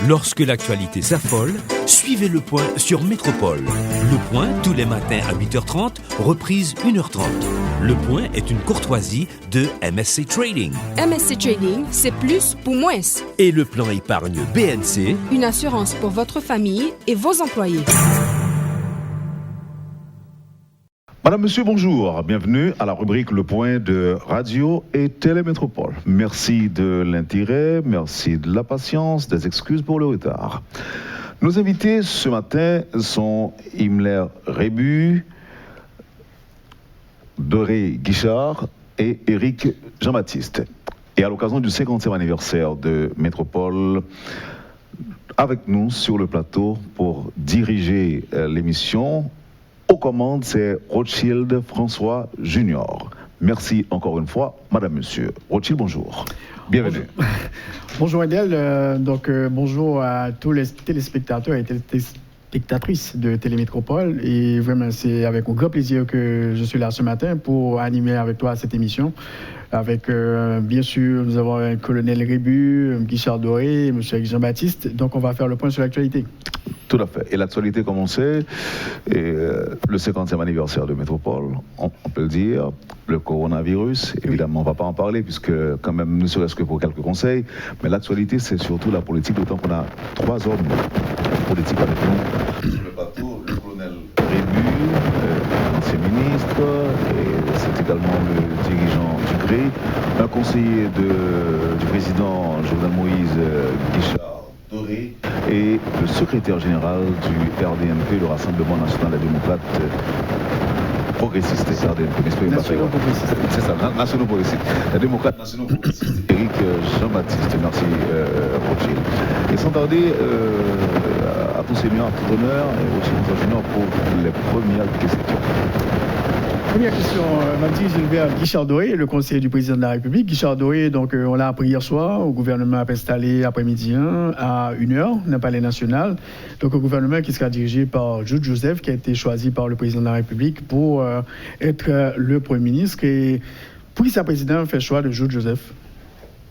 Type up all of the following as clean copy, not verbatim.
Lorsque l'actualité s'affole, suivez Le Point sur Métropole. Le Point, tous les matins à 8h30, reprise 1h30. Le Point est une courtoisie de MSC Trading. MSC Trading, c'est plus pour moins. Et le plan épargne BNC, une assurance pour votre famille et vos employés. Madame, Monsieur, bonjour. Bienvenue à la rubrique Le Point de Radio et Télémétropole. Merci de l'intérêt, merci de la patience, des excuses pour le retard. Nos invités ce matin sont Himmler Rébu, Doré Guichard et Éric Jean-Baptiste. Et à l'occasion du 50e anniversaire de Métropole, avec nous sur le plateau pour diriger l'émission, aux commandes, c'est Rothschild François Junior. Merci encore une fois, Madame, Monsieur. Rothschild, bonjour. Bienvenue. Bonjour Edel, bonjour à tous les téléspectateurs et téléspectatrices de Télémétropole. Et vraiment, c'est avec un grand plaisir que je suis là ce matin pour animer avec toi cette émission. Avec, bien sûr, nous avons un colonel Rébu, Guichard Doré, M. Jean-Baptiste. Donc, on va faire le point sur l'actualité. Tout à fait. Et l'actualité, comme on sait, est le 50e anniversaire de Métropole, on peut le dire, le coronavirus. Évidemment, on ne va pas en parler, puisque quand même, ne serait-ce que pour quelques conseils. Mais l'actualité, c'est surtout la politique, d'autant qu'on a 3 hommes politiques avec nous sur le plateau. Le colonel Rébu, l'ancien ministre, et c'est également le dirigeant du GRE, un conseiller du président Jovenel Moïse, Guichard Doré, et le secrétaire général du RDNP, le Rassemblement National des Démocrates Progressistes, RDNP, Nationaux Progressistes. C'est ça, Nationaux Progressistes. Les démocrates nationaux progressistes. Éric Jean-Baptiste, merci Rothschild. Et sans tarder, à tout seigneur, à tout honneur, Rothschild Junior pour les premières questions. Première question, Mathis Gilbert Guichard Doré, le conseiller du président de la République. Guichard Doré, donc on l'a appris hier soir, au gouvernement a installé après-midi à 1h, dans le Palais national. Donc un gouvernement qui sera dirigé par Jude Joseph, qui a été choisi par le président de la République pour être le Premier ministre. Et pour qui sa présidente fait choix de Jude Joseph?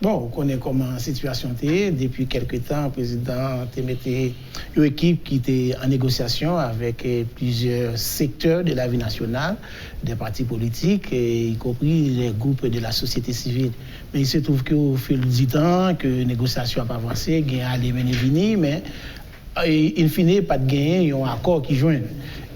Bon, on connaît comment la situation était. Depuis quelques temps, le président a mis une équipe qui était en négociation avec plusieurs secteurs de la vie nationale, des partis politiques, y compris les groupes de la société civile. Mais il se trouve qu'au fil du temps, que la négociation n'a pas avancé, il y a des venir, mais in fine, pas de gain, il y a un accord qui joint.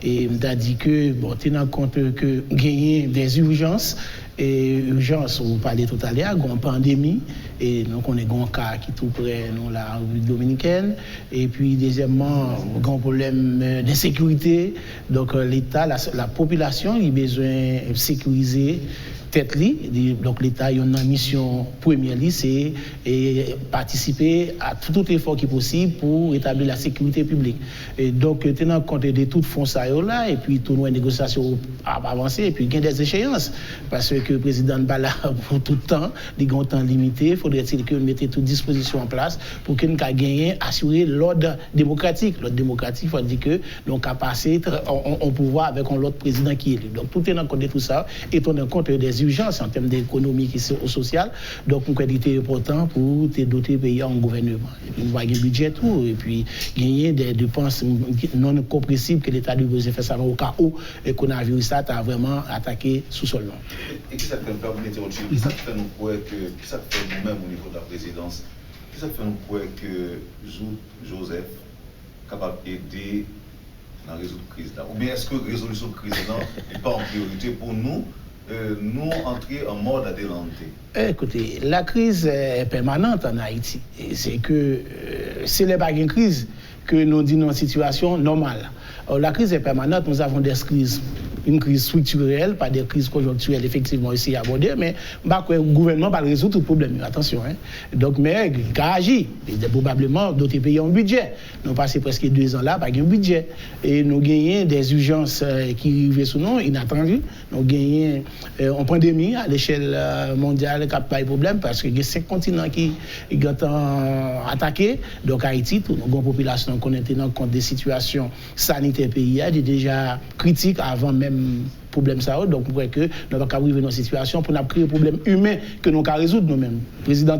Et on a dit que, bon, tenant compte que gagner des urgences, et urgence, vous parlez tout à l'heure, une pandémie, et donc on est un cas qui est tout près de la République dominicaine, et puis deuxièmement, un grand problème d'insécurité, donc l'État, la population, il a besoin de sécuriser tête li, donc l'État a une mission première li, c'est participer à tout effort qui est possible pour établir la sécurité publique. Et donc tenant compte de tout fonds ça là, et puis tout nos négociations a avancé, et puis il y a des échéances parce que le président n'est pas là pour tout le temps, il y a un temps limité, faudrait-il que nous mettions toutes dispositions en place pour que nous gagnions assurer l'ordre démocratique. L'ordre démocratique, il faut dire que nous avons passé en pouvoir avec l'autre président qui est élu. Donc tout tenant compte de tout ça, et tenant compte des urgences en termes d'économie et sociale, donc on était important pour doter le pays en gouvernement. Et puis, on va gagner un budget tout, et puis gagner des dépenses non compressibles que l'État doit faire ça au cas où le coronavirus a vraiment attaqué sous-sol. Et qui ça fait nous qui ça fait nous croire que qui ça fait nous-mêmes au niveau de la présidence, qui ça fait nous croire que Joseph est capable d'aider dans la résolution de crise là, ou bien est-ce que la résolution de crise là n'est pas en priorité pour nous? Nous entrer en mode adelanté. Écoutez, la crise est permanente en Haïti. Et c'est que c'est les bagues en crise que nous disons en situation normale. Alors, la crise est permanente, nous avons des crises, une crise structurelle, pas des crises conjoncturelles, effectivement, ici abordées, mais le gouvernement va résoudre tout le problème, attention. Hein. Donc, mais il a agi. Probablement, d'autres pays ont un budget. Nous passons presque 2 ans là, pas de budget. Et nous gagnons des urgences qui arrivent sous nous, inattendues. Nous gagnons en pandémie à l'échelle mondiale, qui n'a pas de problème, parce qu'il y a 5 continents qui sont attaqués. Donc, Haïti, toute notre population connaît compte des situations sanitaires pays est déjà critique avant même problème ça. Donc, on voit que nous n'avons pas arriver dans une situation pour nous créer un problème humain que nous avons résoudre nous-mêmes. Le président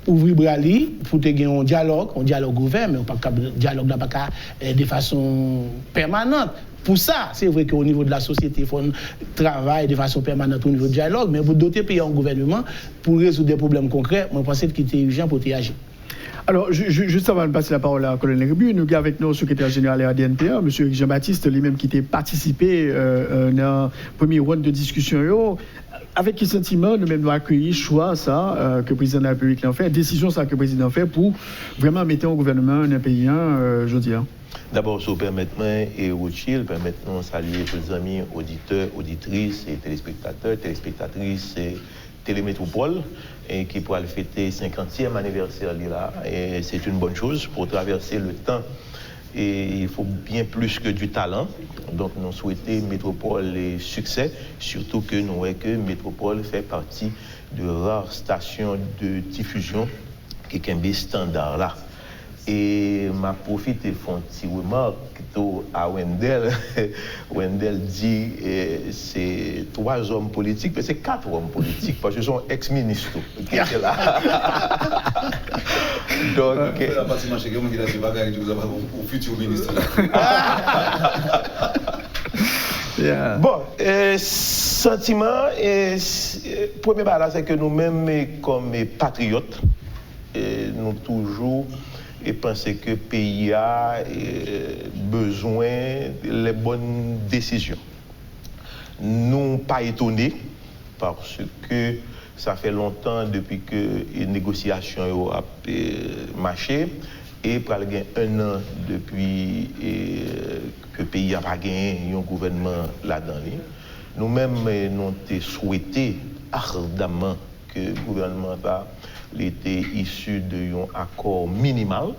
ouvrir brali pour te gagner un dialogue ouvert, mais on pas dialogue là pas de façon permanente. Pour ça, c'est vrai qu'au niveau de la société, il faut un travail de façon permanente au niveau du dialogue, mais pour d'autres pays en gouvernement, pour résoudre des problèmes concrets, moi je pense qu'il était urgent pour réagir. Alors, juste avant de passer la parole à Colonel Rébu, nous avons avec nous le secrétaire général de la DNPA, M. Jean-Baptiste, lui-même qui a participé dans le premier round de discussion. Avec quel sentiment nous-mêmes nous accueillir choix ça que le président de la République a fait, décision ça que le président a fait pour vraiment mettre en gouvernement un pays, je dis. D'abord, si vous permettez, et Rothschild, permettez-nous de saluer tous les amis, auditeurs, auditrices et téléspectatrices et Télémétropole, et qui pourra le fêter 50e anniversaire là. Et c'est une bonne chose pour traverser le temps. Et il faut bien plus que du talent. Donc, nous souhaitons Métropole et succès, surtout que nous voyons que Métropole fait partie de rares stations de diffusion qui ont des standards là. Et m'a profité de faire une petite remarque à Wendell. Wendell dit c'est 3 hommes politiques, mais c'est 4 hommes politiques, parce que ce sont ex-ministres qui étaient là. Donc, la partie marché, qui a dit au futur ministre. Bon, sentiment, premier là, c'est que nous-mêmes, comme patriotes, nous toujours et penser que le pays a besoin des bonnes décisions. Nous pas étonnés parce que ça fait longtemps depuis que les négociations ont marché et pour gagner 1 an depuis que le pays n'a pas gagné un gouvernement là-dedans. Nous-mêmes, nous avons souhaité ardemment que le gouvernement était issu d'un accord minimal.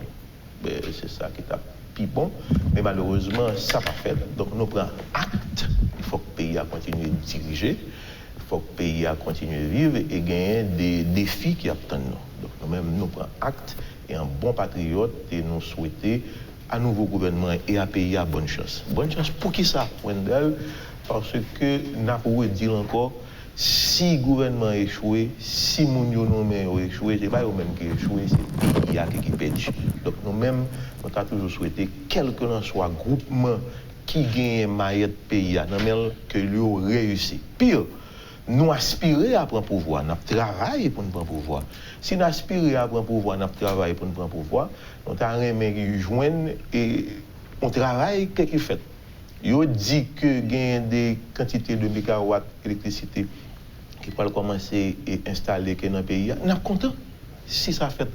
C'est ça qui est plus bon. Mais malheureusement, ça n'a pas fait. Donc nous prenons acte. Il faut que le pays continue de diriger. Il faut que le pays continue de vivre et gagner des défis qui attendent nous. Donc nous-mêmes, nous prenons acte et un bon patriote et nous souhaitons à nouveau gouvernement et à pays à bonne chance. Bonne chance pour qui ça, Wendell? Parce que nous avons dire encore, si le gouvernement a échoué, si moun yo nommé a échoué, c'est pas eux-mêmes qui ont échoué, c'est le pays qui perd. Donc nous-mêmes, nous avons toujours souhaité, quel que soit le groupement qui gagne maillette pays, que lui a réussi. Pire, nous aspirons à prendre pouvoir, nous travaillons pour nous prendre pouvoir. Si nous aspirons à prendre pouvoir, nous travaillons pour nous prendre pouvoir, nous avons joindre et on travaille qu'est-ce qu'il fait. Yo dit que gagne des quantités de mégawatts d'électricité qui peuvent commencer à installer dans le pays. Nous sommes contents si ça fait.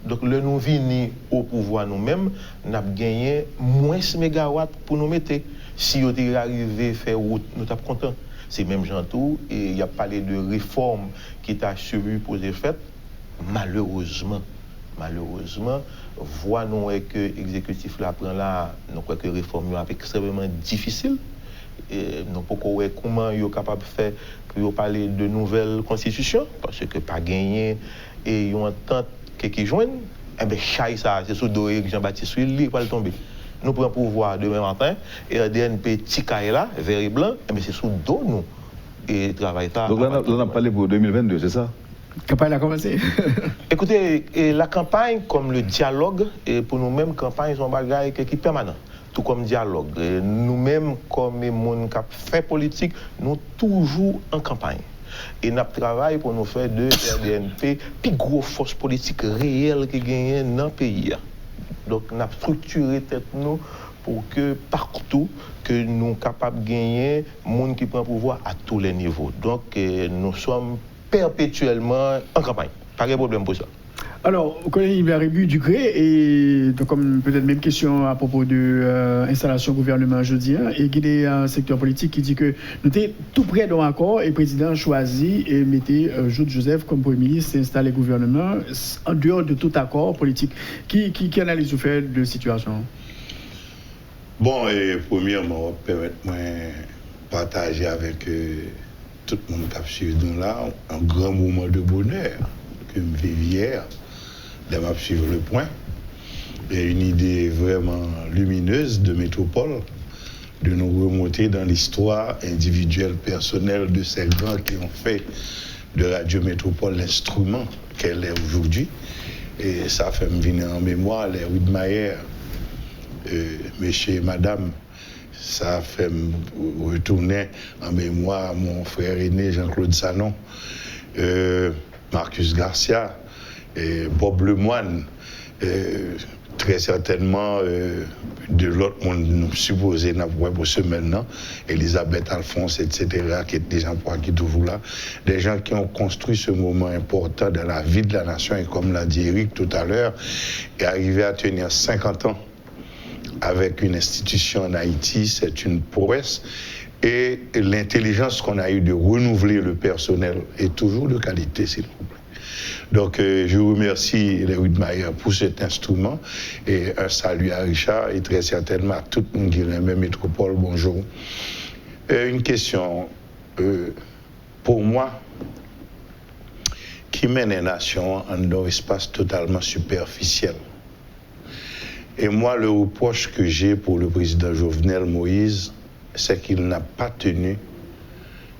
Donc, le nous venons au pouvoir nous-mêmes, nous avons gagné moins de mégawatts pour nous mettre. Si nous sommes arrivés à faire route, nous sommes contents. C'est même gentil. Et il y a parlé de réforme qui est suivie pour les faits. Malheureusement, voit nous que l'exécutif là prend là, nous croyons que la réforme est extrêmement difficile. Nous ne pouvons pas comment ils sont capables de faire pour parler de nouvelles constitutions, parce que pas gagné et ils ont entente qui joignent. Eh bien, ça, c'est sous Doré que Jean-Baptiste il va tomber. Nous prenons pouvoir demain matin et la DNP Tika est là, vert et blanc, eh bien, c'est sous dos nous. Et travail là. Donc là, on a parlé pour 2022, c'est ça? La campagne a commencé. Écoutez, la campagne, comme le dialogue, et pour nous-mêmes, campagne, sont bagaille qui est permanent. Tout comme dialogue. Nous-mêmes, comme les gens qui fait politique, nous toujours en campagne. Et nous travaillons pour nous faire de RDNP plus grosse force politique réelle qui gagne dans le pays. Donc, nous avons structuré tête nous pour que partout, que nous sommes capables de gagner les gens qui prennent pouvoir à tous les niveaux. Donc, nous sommes perpétuellement en campagne. Pas de problème pour ça. Alors, on connaît Yves Rébu Ducré, et donc, comme peut-être même question à propos de l'installation gouvernement jeudi, et il y a un secteur politique qui dit que nous sommes tout près d'un accord et le président choisit et mettait Jude Joseph comme Premier ministre et installer le gouvernement en dehors de tout accord politique. Qui analyse vous fait de la situation? Bon, et premièrement, permettez-moi de partager avec tout le monde qui a suivi nous là un grand moment de bonheur que je vis hier. De suivre le point. Et une idée vraiment lumineuse de Métropole, de nous remonter dans l'histoire individuelle, personnelle de ces grands qui ont fait de Radio Métropole l'instrument qu'elle est aujourd'hui. Et ça fait me venir en mémoire les Widmayer, messieurs et madame. Ça fait me retourner en mémoire mon frère aîné Jean-Claude Sanon, Marcus Garcia, Bob Lemoine, très certainement de l'autre monde, nous supposons, pour ce maintenant, Elisabeth Alphonse, etc., qui est des gens qui sont toujours là, des gens qui ont construit ce moment important dans la vie de la nation, et comme l'a dit Eric tout à l'heure, est arrivé à tenir 50 ans avec une institution en Haïti, c'est une prouesse. Et l'intelligence qu'on a eue de renouveler le personnel est toujours de qualité, s'il vous plaît. Donc, je remercie les Widmayer pour cet instrument et un salut à Richard et très certainement à tout le monde qui remet Métropole. Bonjour. Une question pour moi qui mène une nation en un espace totalement superficiel. Et moi, le reproche que j'ai pour le président Jovenel Moïse, c'est qu'il n'a pas tenu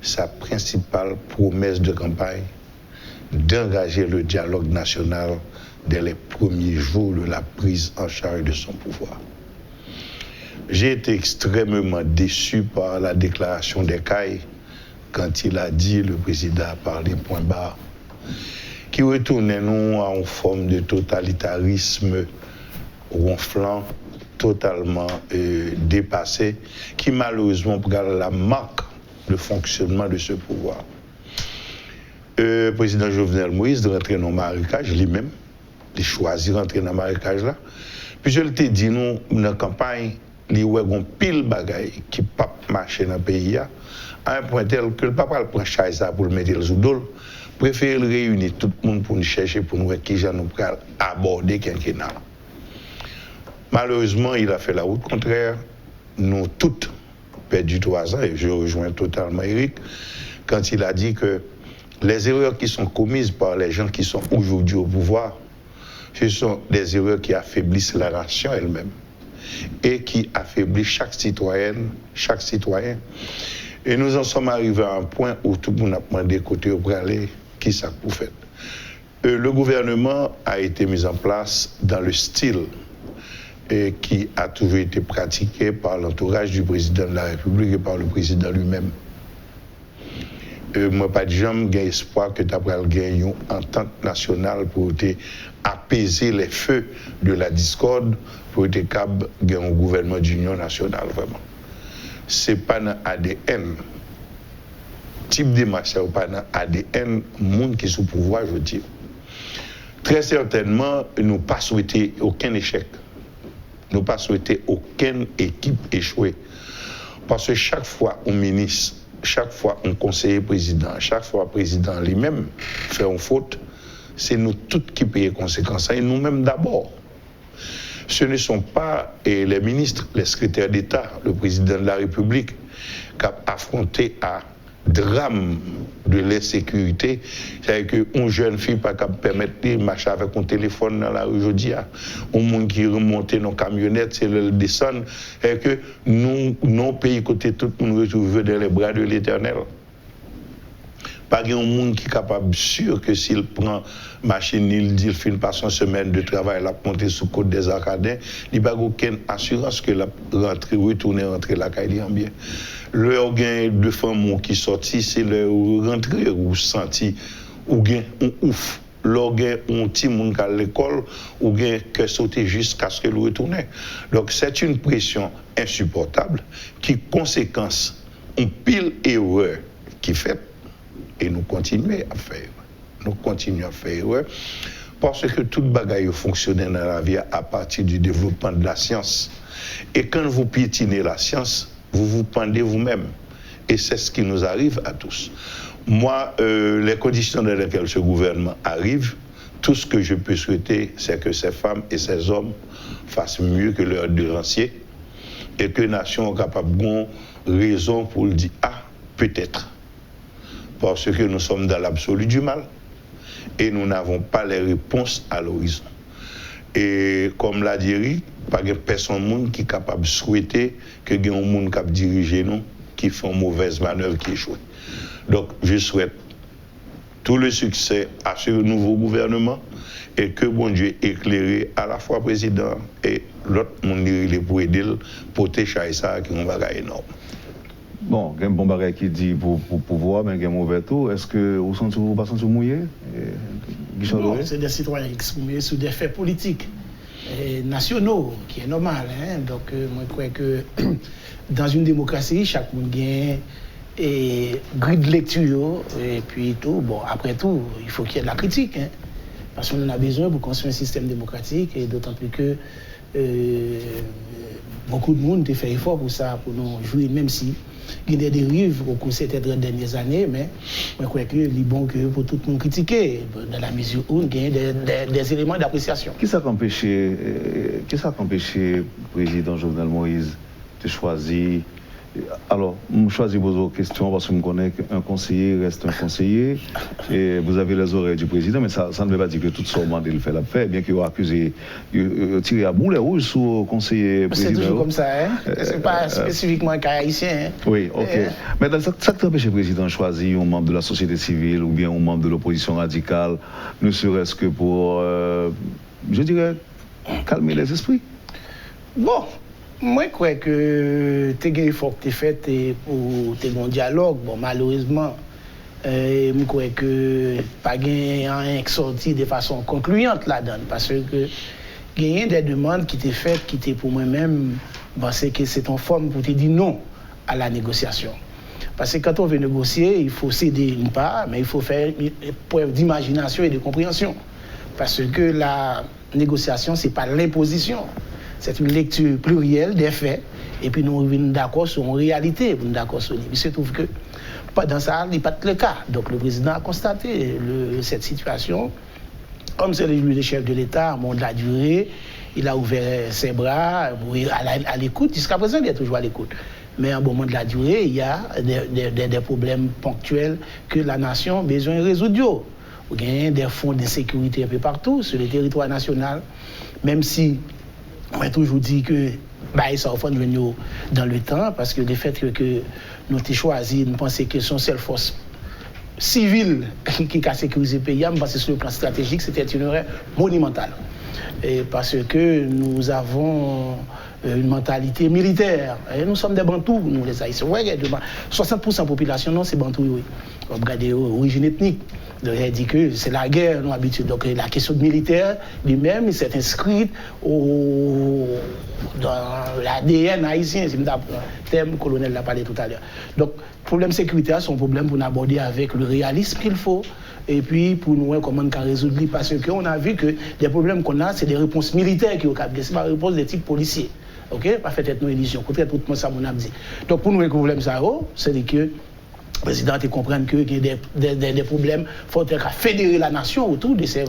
sa principale promesse de campagne d'engager le dialogue national dès les premiers jours de la prise en charge de son pouvoir. J'ai été extrêmement déçu par la déclaration d'Ekaï quand il a dit, le président a parlé point barre, qui retournait nous à une forme de totalitarisme ronflant, totalement dépassé, qui malheureusement prend la marque de fonctionnement de ce pouvoir. Le président Jovenel Moïse de rentrer dans le marécage, lui-même, il choisit de rentrer dans le marécage là. Puis je l'ai dit, nous, dans la campagne, il y a un pile de bagailles qui ne peuvent pas marcher dans le pays, à un point tel que le papa prend chaise pour le mettre sous dos, préfère réunir tout le monde pour nous chercher, pour nous voir qui nous pourra aborder quinquennat. Malheureusement, il a fait la route contraire. Nous toutes perdu 3 ans, et je rejoins totalement Eric, quand il a dit que les erreurs qui sont commises par les gens qui sont aujourd'hui au pouvoir, ce sont des erreurs qui affaiblissent la nation elle-même et qui affaiblissent chaque citoyenne, chaque citoyen. Et nous en sommes arrivés à un point où tout le monde a demandé côté au aller, qui ça vous fait. Le gouvernement a été mis en place dans le style qui a toujours été pratiqué par l'entourage du président de la République et par le président lui-même. Moi, pas de jamais j'ai espoir que tu aies gagné une entente nationale pour apaiser les feux de la discorde, pour être capable de gagner un gouvernement d'union nationale, vraiment. Ce n'est pas dans l'ADN. Type de marché, pas dans l'ADN, monde qui est sous pouvoir, je dis. Très certainement, nous pas souhaité aucun échec. Nous pas souhaité aucune équipe échouer. Parce que chaque fois, un ministre, chaque fois un conseiller président, chaque fois un président lui-même fait une faute, c'est nous tous qui payons les conséquences, et nous-mêmes d'abord. Ce ne sont pas les ministres, les secrétaires d'État, le président de la République qui a affronté à drame de l'insécurité, c'est-à-dire qu'une jeune fille pas capable de permettre de marcher avec un téléphone dans la rue aujourd'hui, un monde qui remonte dans une camionnette, c'est le descendre, et que nous, nos pays côté tout le monde retrouve dans les bras de l'Éternel. Pas un monde qui est capable, sûr que s'il prend machine, il dit, il fait pas son semaine de travail, la monter sous côte des Acadiens, il n'y a pas aucune assurance que la rentrer la caille en bien. Le organe de femmes qui sorti, c'est le rentrer ou senti, ou gain on ouf. L'organe on petit monde à l'école, ou gain que sauter jusqu'à ce que le retourne. Donc c'est une pression insupportable qui conséquence on pile erreur qui fait. Et nous continuons à faire. Nous continuons à faire parce que toute bagaille fonctionne dans la vie à partir du développement de la science. Et quand vous piétinez la science, vous vous pendez vous-même. Et c'est ce qui nous arrive à tous. Moi, les conditions dans lesquelles ce gouvernement arrive, tout ce que je peux souhaiter, c'est que ces femmes et ces hommes fassent mieux que leurs devanciers et que la nation est capable de raison pour le dire, ah, peut-être. Parce que nous sommes dans l'absolu du mal et nous n'avons pas les réponses à l'horizon. Et comme l'a dit Eric, pas de personne qui est capable de souhaiter que y ait un monde qui dirige nous, qui fait une mauvaise manœuvre, qui échoue. Donc je souhaite tout le succès à ce nouveau gouvernement et que bon Dieu éclaire à la fois le président et l'autre monde pour aider protéger ça qui est un bagage énorme. Bon, il y a un bon bagage qui dit pour pouvoir, mais il y a un mauvais tour. Est-ce que vous ne pas sentez mouillé? Bon, c'est des citoyens qui sont mouillés sur des faits politiques et nationaux, qui est normal. Hein? Donc, moi, je crois que dans une démocratie, chaque monde gagne et grille de lecture et puis tout. Bon, après tout, il faut qu'il y ait de la critique. Hein? Parce qu'on en a besoin pour construire un système démocratique et d'autant plus que beaucoup de monde a fait effort pour ça, pour nous jouer, même si il y a des dérives au cours de ces dernières années, mais je crois que c'est bon que pour tout le monde critiquer, dans la mesure où il y a des éléments d'appréciation. Qui ça empêché le président Jovenel Moïse de choisir? Alors, je choisis vos questions parce que je connais qu'un conseiller reste un conseiller et vous avez les oreilles du président, mais ça ne veut pas dire que tout son mandat le fait la paix, bien qu'il a accusé, tiré à boulet rouge sur le conseiller président. C'est toujours comme ça, hein? C'est pas spécifiquement un haïtien. Hein? Oui, ok. Mais ça t'empêche le président de choisir un membre de la société civile ou bien un membre de l'opposition radicale, ne serait-ce que pour, je dirais, calmer les esprits? Bon. Moi, je crois que tu as un effort que tu as fait pour un dialogue. Bon, malheureusement, je crois que pas rien sorti de façon concluante là-dedans. Parce que il y a des demandes qui étaient faites, qui étaient pour moi-même, parce que c'est en forme pour te dire non à la négociation. Parce que quand on veut négocier, il faut céder une part, mais il faut faire preuve d'imagination et de compréhension. Parce que la négociation, ce n'est pas l'imposition. C'est une lecture plurielle des faits, et puis nous sommes d'accord sur une réalité, nous d'accord sur il se trouve que dans ça, il n'est pas le cas. Donc le président a constaté cette situation. Comme c'est le chef de l'État, à un moment de la durée, il a ouvert ses bras à l'écoute. Jusqu'à présent, il est toujours à l'écoute. Mais à un moment de la durée, il y a des problèmes ponctuels que la nation a besoin de résoudre. Il y a des fonds d'insécurité un peu partout sur le territoire national, même si on a toujours dit que ça va venir dans le temps, parce que le fait que nous avons choisi, nous pensons que son seule force civile qui a sécurisé le pays, parce que sur le plan stratégique, c'était une erreur monumentale. Et parce que nous avons une mentalité militaire. Et nous sommes des Bantous, nous les Haïtiens. Ouais, 60% de la population, non, c'est Bantou, oui. On regarde l'origine ethnique. Donc, il dit que c'est la guerre, nous habitués. Donc, la question militaire lui-même, s'est inscrite dans l'ADN haïtien. C'est un terme que le colonel l'a parlé tout à l'heure. Donc, le problème sécuritaire, c'est un problème pour nous aborder avec le réalisme qu'il faut. Et puis, pour nous, comment on peut résoudre, parce qu'on a vu que les problèmes qu'on a, c'est des réponses militaires qui ont capté. Ce n'est pas des réponses de type policier. OK? Pas fait être nos illusions. Peut-être tout le monde, ça, mon a dit. Donc, pour nous, le problème, c'est que le président comprend qu'il y a des problèmes, il faut fédérer la nation autour de ces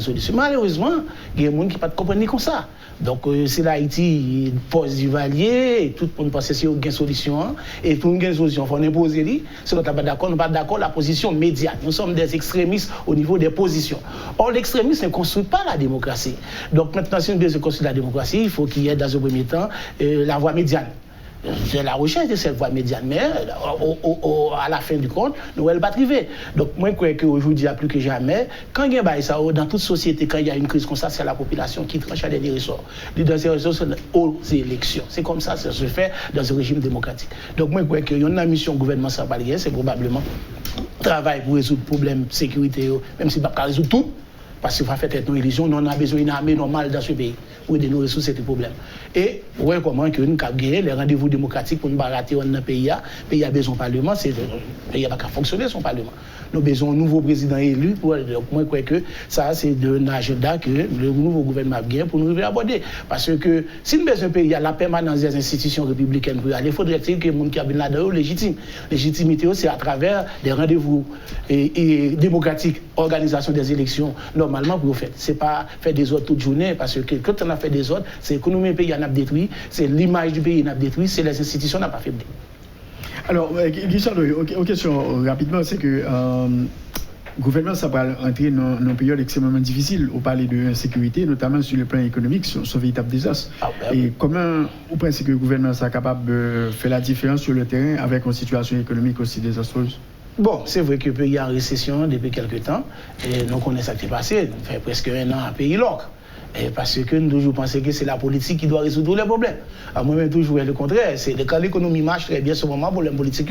solutions. Malheureusement, il y a des gens qui ne comprennent pas comme ça. Donc, si l'Haïti pose du valier, et tout le monde pense que c'est une solution, et pour une solution, il faut imposer. Si on n'est pas d'accord, nous ne sommes pas d'accord la position médiane. Nous sommes des extrémistes au niveau des positions. Or, l'extrémisme ne construit pas la démocratie. Donc, maintenant, si on veut construire la démocratie, il faut qu'il y ait dans un premier temps la voie médiane. C'est la recherche de cette voie médiane, mais à la fin du compte, nous ne pas arriver. Donc, moi, je crois qu'aujourd'hui, plus que jamais, quand il y a ça, dans toute société, quand il y a une crise comme ça, c'est la population qui tranche à des ressorts. Dans ces ressorts, c'est aux élections. C'est comme ça, ça se fait dans un régime démocratique. Donc, moi, je crois qu'il y a une mission gouvernement sans barrière, c'est probablement travail pour résoudre le problème de sécurité, même si on ne peut pas résoudre tout. Parce qu'il va faire une illusion, nous avons besoin d'une armée normale dans ce pays pour aider nous résoudre ces problèmes. Et ouais, comment que nous avons gagné les rendez-vous démocratiques pour nous rater dans le pays. Le pays a besoin de parlement, le pays n'a pas fonctionner son parlement. Nous avons besoin d'un nouveau président élu. Donc, moi, je crois que ça, c'est un agenda que le nouveau gouvernement a gagné pour nous aborder. Parce que si nous avons besoin d'un pays, il y a la permanence des institutions républicaines pour y aller. Il faudrait que les gens qui habitent là-dedans légitime. Légitimité, c'est à travers des rendez-vous démocratiques, organisation des élections. Normalement, pour faire. Ce n'est pas faire des ordres toute journée, parce que quand on a fait des ordres, c'est l'économie du pays qui a détruit, c'est l'image du pays qui a détruit, c'est les institutions qui n'ont pas fait. Alors, Guichard, une question rapidement, c'est que le gouvernement, ça va entrer dans une période extrêmement difficile au parler de l'insécurité, notamment sur le plan économique, sur ce véritable désastre. Et comment vous pensez que le gouvernement est capable de faire la différence sur le terrain avec une situation économique aussi désastreuse? Bon, c'est vrai que le pays est en récession depuis quelques temps, et nous connaissons ce qui s'est passé, ça fait presque un an à pays l'autre. Parce que nous toujours pensons que c'est la politique qui doit résoudre tous les problèmes. Moi-même, toujours le contraire. C'est quand l'économie marche très bien, ce moment, le problème politique,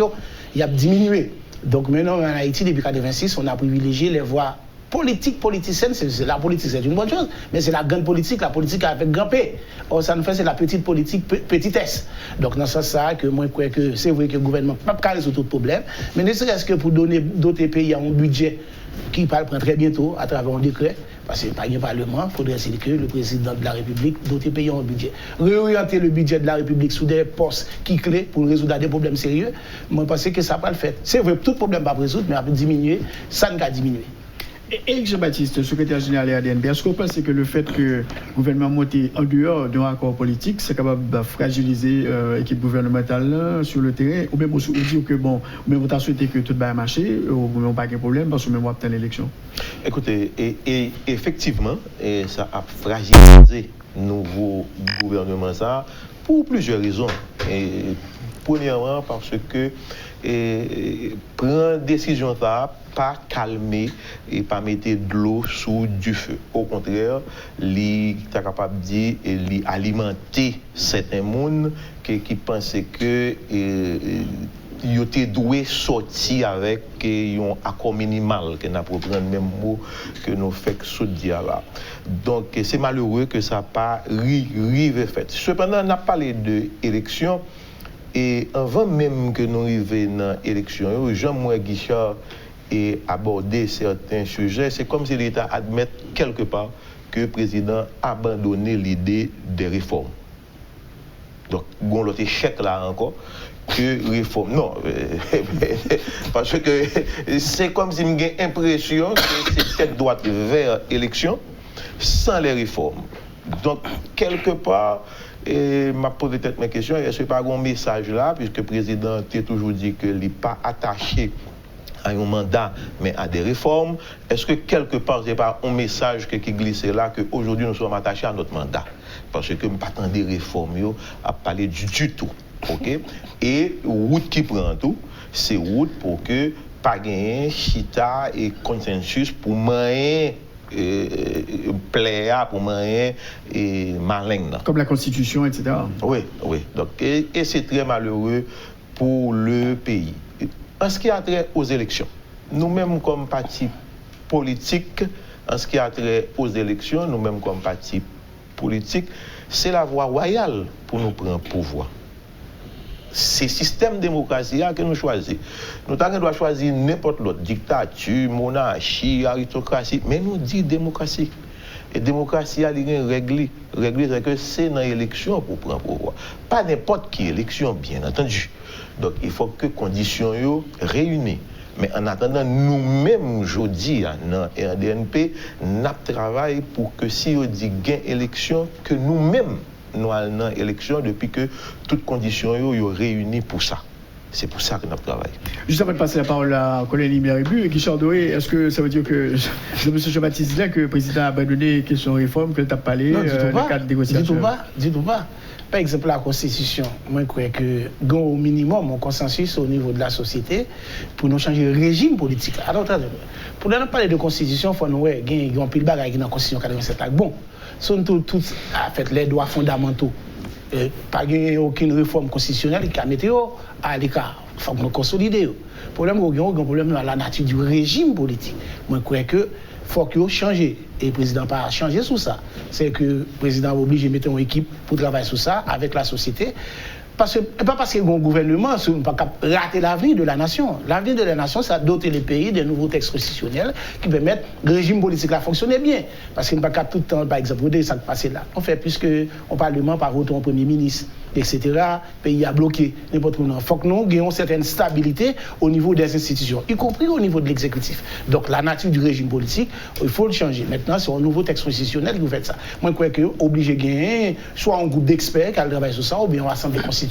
il a diminué. Donc maintenant, en Haïti, depuis 1986, on a privilégié les voies politiciennes. C'est la politique, c'est une bonne chose, mais c'est la grande politique, la politique avec grand P. Or, ça nous fait, c'est la petite politique, petitesse. Donc, dans ce sens, que moi, je crois que c'est vrai que le gouvernement ne peut pas résoudre tout le problème, mais ne serait-ce que pour donner d'autres pays un budget qui va le prendre très bientôt à travers un décret, parce que par un parlement, il faudrait que le président de la République, d'autres pays ont un budget. Réorienter le budget de la République sous des postes qui clés pour résoudre des problèmes sérieux, moi, je pense que ça ne va pas le faire. C'est vrai, tout problème va résoudre, mais à diminuer, ça ne va diminuer. Éric Jean-Baptiste, secrétaire général de l'ADNP, est-ce que vous pensez que le fait que le gouvernement monte en dehors d'un accord politique, c'est capable de fragiliser l'équipe gouvernementale sur le terrain, ou même vous dire que bon, même vous avez souhaité que tout va marcher, ou même pas de problème parce que même vous avez l'élection? Écoutez, et effectivement, ça a fragilisé le nouveau gouvernement ça pour plusieurs raisons. Premièrement, parce que prendre décision ça, pas calmer et pas mettre de l'eau sous du feu. Au contraire, il est capable de dire et alimenter certains monde qui pensaient que ils étaient doués sortir avec un accord minimal, que n'a pas prendre le même mot que nous faisons dire là. Donc c'est malheureux que ça n'a pas arrivé fait. Cependant, on a parlé d'élection et avant même que nous arrivions dans l'élection, Jean-Moïse Guichard et aborder certains sujets, c'est comme si l'État admet quelque part que le président a abandonné l'idée des réformes. Donc, on a l'autre échec là encore, que réforme. Non, parce que c'est comme si j'ai l'impression que c'est tête droite vers l'élection sans les réformes. Donc, quelque part, m'a posé peut-être mes questions, est-ce que pas un message là, puisque le président a toujours dit qu'il n'est pas attaché à un mandat, mais à des réformes. Est-ce que quelque part, ce n'est pas un message qui glisse là, qu'aujourd'hui nous sommes attachés à notre mandat? Parce que nous ne pas des réformes à parler du tout. Okay? Et route qui prend tout, c'est route pour que pas gagner chita et consensus pour moyen plaire, pour moyen malin. Comme la Constitution, etc. Oui. Donc, et c'est très malheureux pour le pays. En ce qui a trait aux élections, nous-mêmes comme parti politique, en ce qui a trait aux élections, nous-mêmes comme parti politique, c'est la voie royale pour nous prendre pouvoir. C'est le système démocratique que nous choisissons. Nous devons choisir n'importe l'autre, dictature, monarchie, aristocratie, mais nous disons démocratie. Et démocratie a une règle. Règle, c'est que c'est dans l'élection pour prendre pouvoir. Pas n'importe qui élection, bien entendu. Donc il faut que les conditions soient réunies. Mais en attendant, nous-mêmes, aujourd'hui, dans RDNP, nous travaillons pour que si on dit gain élection, que nous-mêmes, nous allons dans l'élection depuis que toutes conditions soient réunies pour ça. C'est pour ça que nous travaillons. Juste avant de passer la parole à Colin Méribu, Guichard Doré, est-ce que ça veut dire que M. Jean-Baptiste dit que le président a abandonné la question réforme, qu'il a parlé dans le cadre de négociation? Du tout pas. Par exemple, la Constitution, moi je crois que au minimum un consensus au niveau de la société pour nous changer le régime politique. Alors, pour nous parler de Constitution, il faut nous gagner un pile bagaille dans la Constitution 87. Bon, sont tout en fait les droits fondamentaux. Pas aucune réforme constitutionnelle qui a mis à l'écart. Il faut que nous consolider. Le problème, c'est un problème dans la nature du régime politique. Moi, je crois que faut qu'il change. Et le président n'a pas changé sur ça. C'est que le président est obligé de mettre une équipe pour travailler sur ça avec la société. Pas parce qu'il y a un gouvernement, on ne peut pas rater l'avenir de la nation. L'avenir de la nation, c'est doter les pays de nouveaux textes constitutionnels qui permettent le régime politique à fonctionner bien. Parce qu'il ne peut pas tout le temps, par exemple, regarder ça qui passe là. On fait plus qu'au Parlement par retour au Premier ministre, etc. Le pays a bloqué. Il faut que nous ayons une certaine stabilité au niveau des institutions, y compris au niveau de l'exécutif. Donc la nature du régime politique, il faut le changer. Maintenant, c'est un nouveau texte constitutionnel qui vous fait ça. Moi, je crois que obligé de gagner soit un groupe d'experts qui travaillent sur ça, ou bien un assemblée constitutionnelle.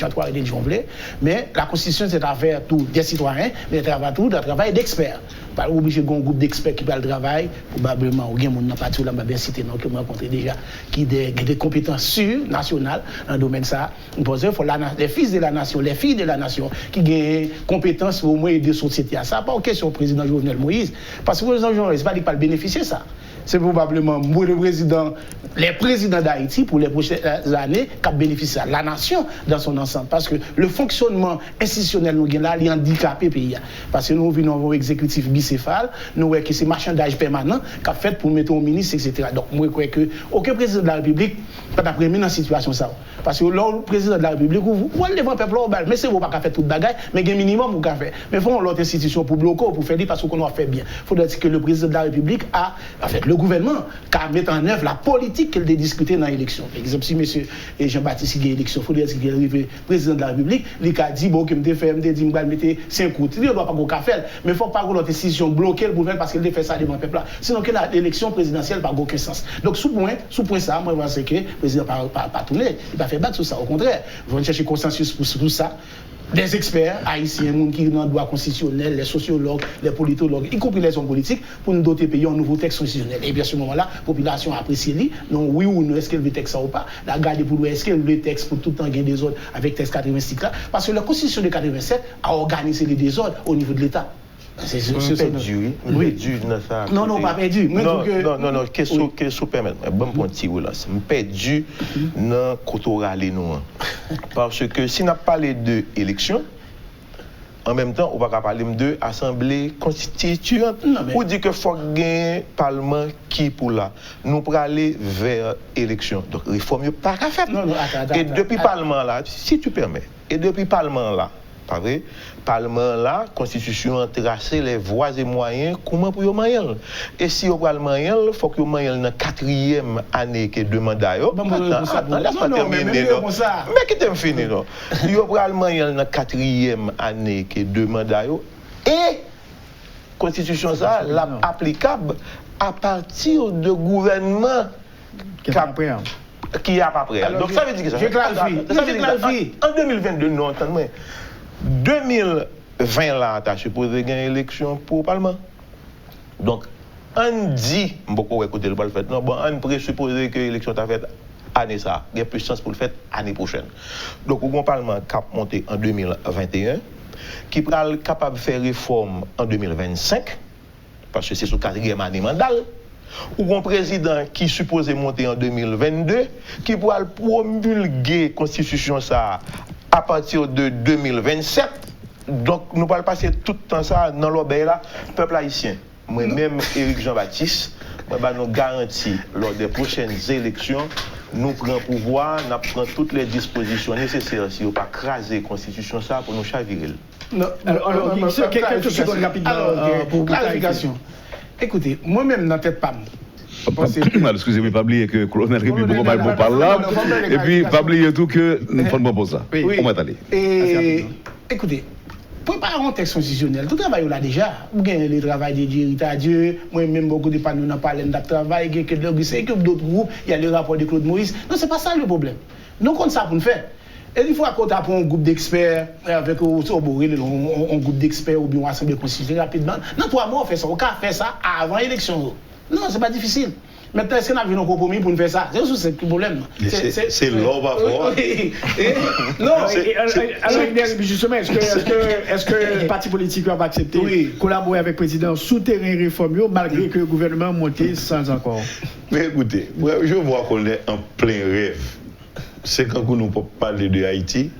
Mais la Constitution, c'est affaire tout des citoyens, mais c'est avant tout un travail d'experts. Pas obligé d'un groupe d'experts qui va le travail, probablement, ou bien mon n'a pas tout là, bien cité, non, que je rencontré déjà, qui a des compétences sûres, nationales, dans le domaine ça. Il faut les fils de la nation, les filles de la nation, qui ont des compétences au moins aider la société à ça. Pas une question au président Jovenel Moïse. Parce que le président Jovenel Moïse, il ne va pas bénéficier de ça. C'est probablement moi, les présidents d'Haïti pour les prochaines années qui bénéficient à la nation dans son ensemble. Parce que le fonctionnement institutionnel nous là, il est handicapé pays. Parce que nous venons un exécutif bicéphale, nous voyons que c'est marchandage permanent qu'a fait pour mettre au ministre, etc. Donc moi je crois que aucun président de la République pas d'après dans cette situation ça. Parce que le président de la République, vous allez devant le peuple, mais c'est vous pas faire toute bagaille, mais il y a un minimum vous faire. Mais il faut l'autre institution pour bloquer, pour faire dire parce qu'on a fait bien. Il faudrait dire que le président de la République a fait le gouvernement qui a mis en œuvre la politique qu'elle a discutée dans l'élection. Par exemple, si M. Jean-Baptiste il y a élection, il faudrait dire qu'il est arrivé président de la République, il a dit bon, que je fait, dit je vais mettre 5 coups. Il ne doit pas go faire, mais il ne faut pas que l'autre institution bloquée pour faire parce qu'il a fait ça devant le peuple. Sinon, l'élection présidentielle n'a aucun sens. Donc, sous point ça, moi, je pense que le président pas tourné, il n'a pas fait battre sur ça. Au contraire, ils vont chercher consensus pour tout ça. Des experts haïtiens, qui ont le droit constitutionnel, les sociologues, les politologues, y compris les hommes politiques, pour nous doter pays un nouveau texte constitutionnel. Et bien à ce moment-là, la population apprécie lui, non, oui ou non, est-ce qu'elle veut le texte ça ou pas, la garder pour est-ce qu'elle veut le texte pour tout le temps gagner des ordres avec texte 86 là, parce que la constitution de 87 a organisé les désordres au niveau de l'État. C'est perdu, oui. Non, pas perdu. Non, qu'est-ce que permet? Bon, pour un petit relance. Perdu dans le nous. Parce que si on a parlé d'élection, en même temps, on va parler de assemblée constituante. Ou dit que faut gagner un parlement qui pour là. Nous pour aller vers élection. Donc réforme pas qu'à faire. Et depuis parlement là, si tu permets, et depuis parlement là, pas vrai? Parlement là, constitution a tracé les voies et moyens comment pour yo moyen. Et si au parlement il faut que yo moyen dans 4e année que deux mandats yo. Laisse-moi terminer. Mais qui t'aime fini non. Yo parlement dans 4e année que deux mandats yo et constitution ça applicable à partir de gouvernement qui a pas prêt. Donc ça veut dire que ça. Je clarifie. En 2022 non, entendez-moi. 2020 là, tu as supposé gagner élection pour le Parlement. Donc, on dit, beaucoup écouter le fait, non, bon, on présupposer que l'élection t'a fait année ça, il y a plus de chance pour le faire année prochaine. Donc, le Parlement qui a monté en 2021, qui est capable de faire réforme en 2025, parce que c'est sous 4e année mandale, ou un président qui est supposé monter en 2022, qui pourra promulguer la constitution ça à partir de 2027, donc nous allons passer tout le temps ça dans l'obéi là, peuple haïtien. Moi-même, Éric Jean-Baptiste, nous garantis lors des prochaines élections, nous prenons pouvoir, nous prenons toutes les dispositions nécessaires si on ne pas craser la constitution ça pour nous chavirer. Non, alors, quelques secondes rapidement pour clarification. Écoutez, moi-même, dans la tête pas. Excusez-moi, pas oublier que le colonel République beaucoup mal parle là, et puis pas oublier tout que nous faisons pour ça. On va aller. Écoutez, préparer un texte constitutionnel, tout travail là déjà. Vous gagnez le travail de Dieu, Dieu. Moi-même, beaucoup de panneaux n'ont pas de travail, il y a d'autres groupes, il y a le rapport de Claude Moïse. Non, c'est pas ça le problème. Nous, on ça pour nous faire. Et il faut qu'on apprenne un groupe d'experts, avec un groupe d'experts ou bien une assemblée constitutionnelle rapidement. Dans 3 mois, on fait ça. On peut faire ça avant l'élection. Non, c'est pas difficile. Maintenant, est-ce qu'on a vu un compromis pour nous faire ça? C'est le problème. C'est l'homme à voir. Non, alors, justement, est-ce que le parti politique va accepter collaborer avec le président souterrain réforme malgré que le gouvernement a monté sans encore? Mais écoutez, je vois qu'on est en plein rêve. C'est quand nous ne pouvons pas parler de Haïti,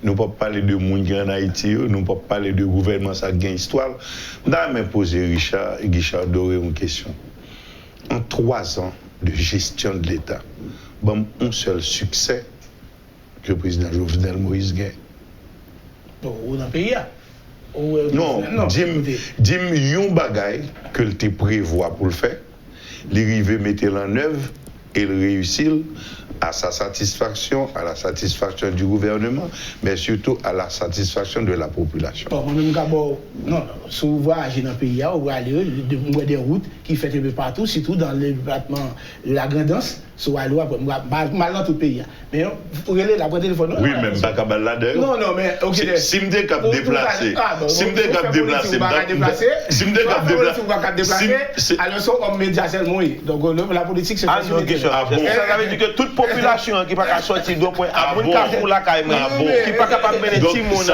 nous ne pouvons pas parler de monde qui est en Haïti, nous ne pouvons pas parler de gouvernement, ça gagne histoire. Je vais poser Guichard Doré une question. En 3 ans de gestion de l'État, bon, un seul succès que le président Jovenel Moïse gagne. Ou dans le pays? Non, dis-moi yon bagay que tu prévois pour le faire, l'arrivée mettre en œuvre et le réussir à sa satisfaction, à la satisfaction du gouvernement, mais surtout à la satisfaction de la population. Bon, moi-même, non, si vous voyagez dans le pays, vous allez des routes qui font un peu partout, surtout dans le département de la Grandance, So, à l'eau, mal dans tout le pays. Mais vous relez la boîte de téléphone. Oui, même pas qu'à là d'ailleurs. Non, mais ok. Si je suis capable de déplacer, si je suis capable de déplacer, si je suis capable de déplacer, alors on média seulement. Donc la politique c'est ça veut dire que toute population qui n'est pas sortir d'un point à mon cas pour la caille, qui n'est pas capable de mettre petit monde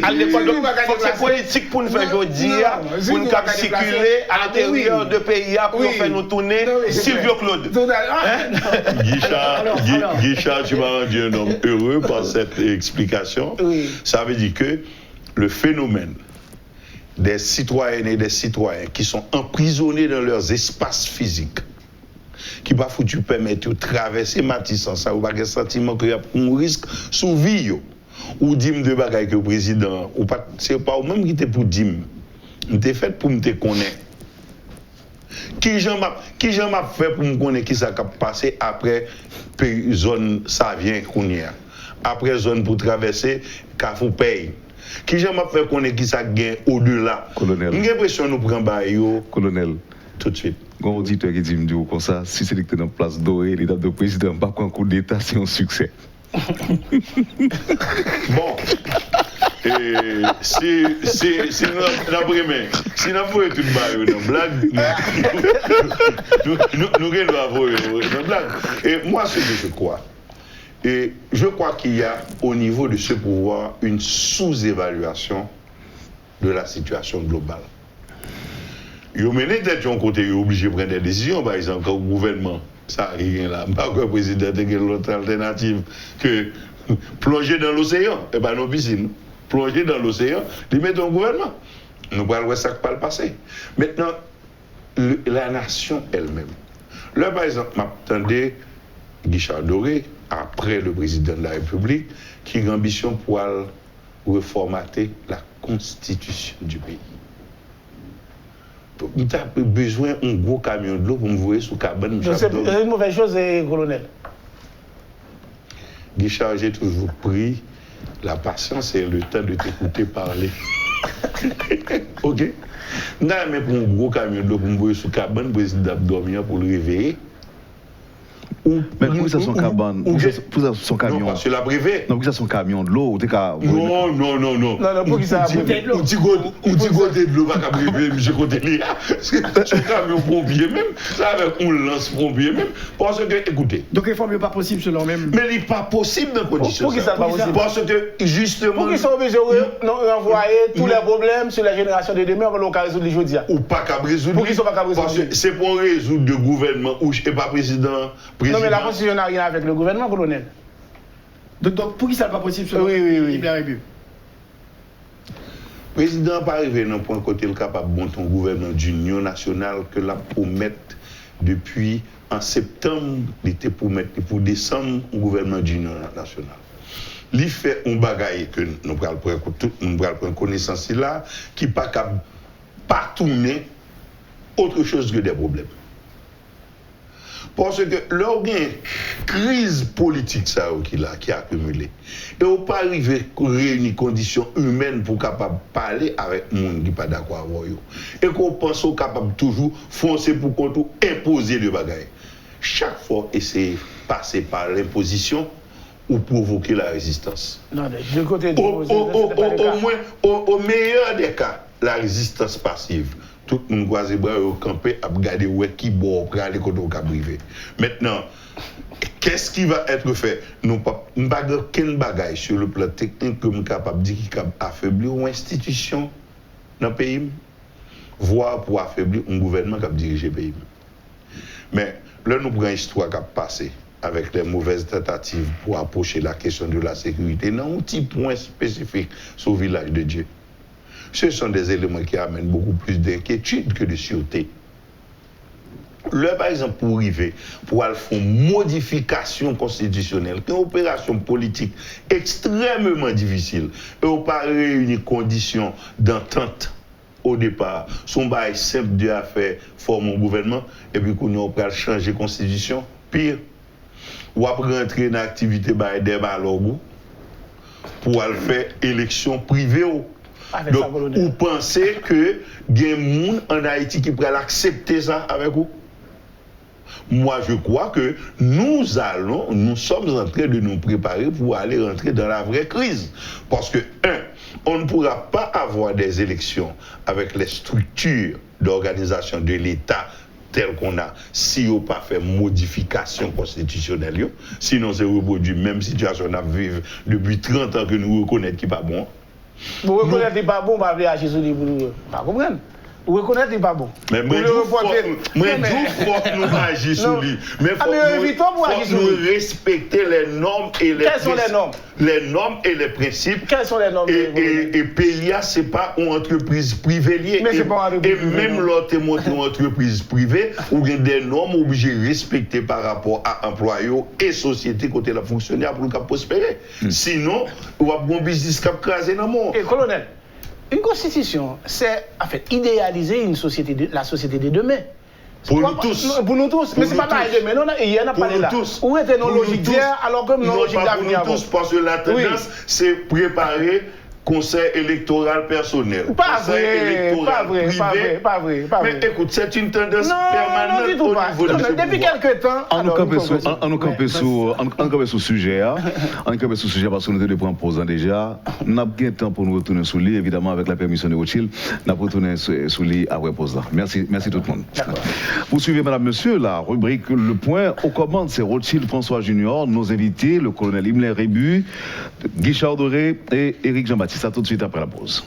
à l'école. Donc c'est politique pour nous faire dire, pour nous circuler à l'intérieur de pays pour faire nous tourner. Sylvio Claude. Guichard, tu m'as rendu un homme heureux par cette explication. Oui. Ça veut dire que le phénomène des citoyennes et des citoyens qui sont emprisonnés dans leurs espaces physiques, qui pas foutu permettre de traverser Matisse sans ça, ou pas un sentiment qu'il y a un risque sous vie, ou dim de bagaille que le président, ou pas, c'est pas au même qui était pour dim, t'es fait pour me te connaître. Qui j'en m'a fait pour me connaître qui ça a passé après zone ça vient Kounia, après zone pour traverser Kafou paye. Qui j'en m'a fait connaître qui ça gagne au-delà. Colonel. J'ai l'impression nous prend baillot. Colonel. Tout de suite. Un auditeur qui dit comme ça, si c'est dans place dorée, l'étape de président, pas qu'un coup d'État, c'est un succès. Bon. Et si nous avons tout une blague, nous devons avoir une blague. Et moi, ce que je crois, et je crois qu'il y a au niveau de ce pouvoir une sous-évaluation de la situation globale. Ils ont mené d'être un côté obligé de prendre des décisions, par exemple, quand le gouvernement, ça arrive là, pas que le président ait l'autre alternative que plonger dans l'océan, et pas nos piscines. Plonger dans l'océan, ils mettent un gouvernement. Nous allons voir ça qui va le passer. Maintenant, la nation elle-même. Là, par exemple, m'attendais Guichard Doré, après le président de la République, qui a l'ambition pour reformater la constitution du pays. Nous avons besoin d'un gros camion de l'eau pour me voir sous cabane. C'est une mauvaise chose, colonel. Guichard, j'ai toujours pris la patience et le temps de t'écouter parler. Ok? Non, mais pour un gros camion de l'eau pour me voir sous cabane, le président dormir pour le réveiller. Mais pour ça son cabane, pour son camion. Non, parce que la privée. Non, pour ça son camion de l'eau, ou t'es qu'à. Non. Non, pour qui ça de l'eau. Ou tu côté de l'eau, pas qu'à priver, mais j'ai côté de l'eau. Son camion pompier même, ça avec un lance pompier même. Parce que, écoutez. Donc réforme n'est pas possible selon même. Mais il n'est pas possible dans condition. Pour qui ça pas possible? Parce que, justement. Pour qu'ils sont obligés de renvoyer tous les problèmes sur la génération de demain, on va résoudre les jours. Ou pas qu'à résoudre. Pour qu'ils sont pas qu'à résoudre. Parce que c'est pour résoudre le gouvernement où je n'ai pas président. Non, mais la constitution n'a rien avec le gouvernement, colonel. Donc pour qui ça n'est pas possible selon oui. Le président n'est pas arrivé dans un point côté le capable de monter un gouvernement d'union nationale que la promettre depuis en septembre, il était pour mettre pour décembre un gouvernement d'union nationale. Il fait un bagaille que nous prenons connaissance là, qui n'est pas capable de pas tourner autre chose que des problèmes. Parce que lors d'une crise politique ça, qui a accumulé, et on pas arriver à réunir des conditions humaines pour capable parler avec les gens qui ne sont pas d'accord avec eux. Et qu'on pense qu'on est capable toujours foncer pour qu'on imposer le bagage. Chaque fois, essayer de passer par l'imposition ou provoquer la résistance. Non, de côté au meilleur des cas, la résistance passive. Tout le monde croise les bras au campé à regarder où est qui boit, pour aller côté au cabrivé. Maintenant, qu'est-ce qui va être fait? Nous ne pas aucun bagage sur le plan technique que nous sommes capables de dire qui affaiblir une institution dans le pays, voire pour affaiblir un gouvernement qui a dirigé le pays. Mais là, nous prenons une histoire qui a passé avec les mauvaises tentatives pour approcher la question de la sécurité dans un petit point spécifique sur le village de Dieu. Ce sont des éléments qui amènent beaucoup plus d'inquiétude que de sûreté. Là, par exemple, pour arriver, pour faire une modification constitutionnelle, une opération politique extrêmement difficile, et on pas réunir conditions d'entente au départ, son bail simple de faire former un gouvernement, et puis qu'on va changer la constitution, pire, ou après rentrer dans l'activité des balogos pour faire élection privée. Donc, vous pensez que il y a des gens en Haïti qui pourraient accepter ça avec vous? moi je crois que nous sommes en train de nous préparer pour aller rentrer dans la vraie crise. Parce que, on ne pourra pas avoir des élections avec les structures d'organisation de l'État telles qu'on a si on n'a pas fait modification constitutionnelle. Sinon, c'est reproduit même situation qu'on vivre depuis 30 ans que nous reconnaissons qui n'est pas bon. Vous reconnaissez qui n'est pas bon, vous avez agi sur les boulots. Pas comprendre. Vous reconnaissez qu'il n'est pas bon. Mais moi, je faut que nous agissions sur lui. Mais il faut nous respecter les normes et les principes. Quelles sont les normes? Les normes et les principes. Quelles sont les normes? Et PIA, ce n'est pas une entreprise privée liée. Mais c'est pas une entreprise privée. Et même l'autre entreprise privée, où il y a des normes obligées de respecter par rapport à employés et sociétés côté la fonctionnaire pour le prospérer. Sinon, on va avoir un business qui va craser dans le monde. Et colonel, une constitution, c'est en fait idéaliser la société de demain. Pour nous tous. Pour nous tous. Mais ce n'est pas pareil demain. Non, il y en a pas là. Où était nos logiques d'hier alors que nos logiques d'avenir? Pour nous tous, parce que la tendance, c'est préparer conseil électoral personnel. Pas vrai. Mais écoute, c'est une tendance permanente non, du tout pas. Depuis quelques temps. On nous campe sous sujet. On nous campe sous sujet parce que nous devons prendre pause déjà. Nous avons bien temps pour nous retourner sous lit, évidemment, avec la permission de Rothschild. Nous allons retourner sous lit après pause. Merci tout le monde. Vous suivez, madame, monsieur, la rubrique Le Point. Aux commandes, c'est Rothschild François Junior, nos invités, le colonel Himmler Rébu, Guichard Doré et Éric Jean-Baptiste. Ça tout de suite après la pause.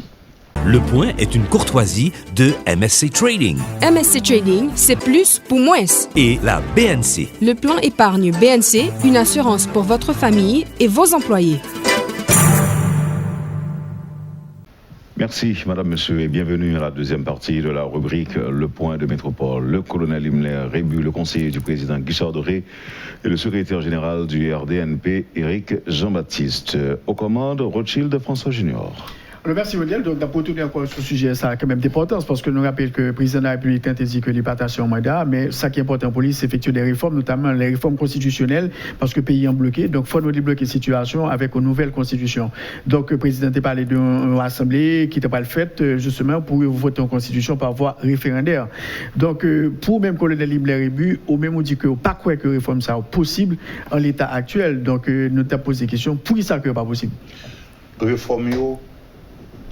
Le Point est une courtoisie de MSC Trading. MSC Trading, c'est plus pour moins. Et la BNC. Le plan épargne BNC, une assurance pour votre famille et vos employés. Merci, madame, monsieur, et bienvenue à la deuxième partie de la rubrique Le Point de Métropole. Le colonel Himmler Rébu, le conseiller du président Guichard Doré et le secrétaire général du RDNP, Éric Jean-Baptiste. Aux commandes, Rothschild François Junior. Merci, Modèle. Donc, pour tourner encore sur ce sujet, ça a quand même d'importance parce que nous rappelons que le président de la République a dit que l'hypatation en mandat, mais ça qui est important pour lui, c'est effectuer des réformes, notamment les réformes constitutionnelles, parce que le pays est bloqué. Donc, il faut nous débloquer la situation avec une nouvelle constitution. Donc, le président a parlé d'une assemblée qui n'était pas le fait, justement, pour voter en constitution par voie référendaire. Donc, pour même colonel Himmler Rébu, au même on dit que pas quoi que réforme ça possible en l'état actuel. Donc, nous avons posé des questions. Pour qui ça que pas possible? Réforme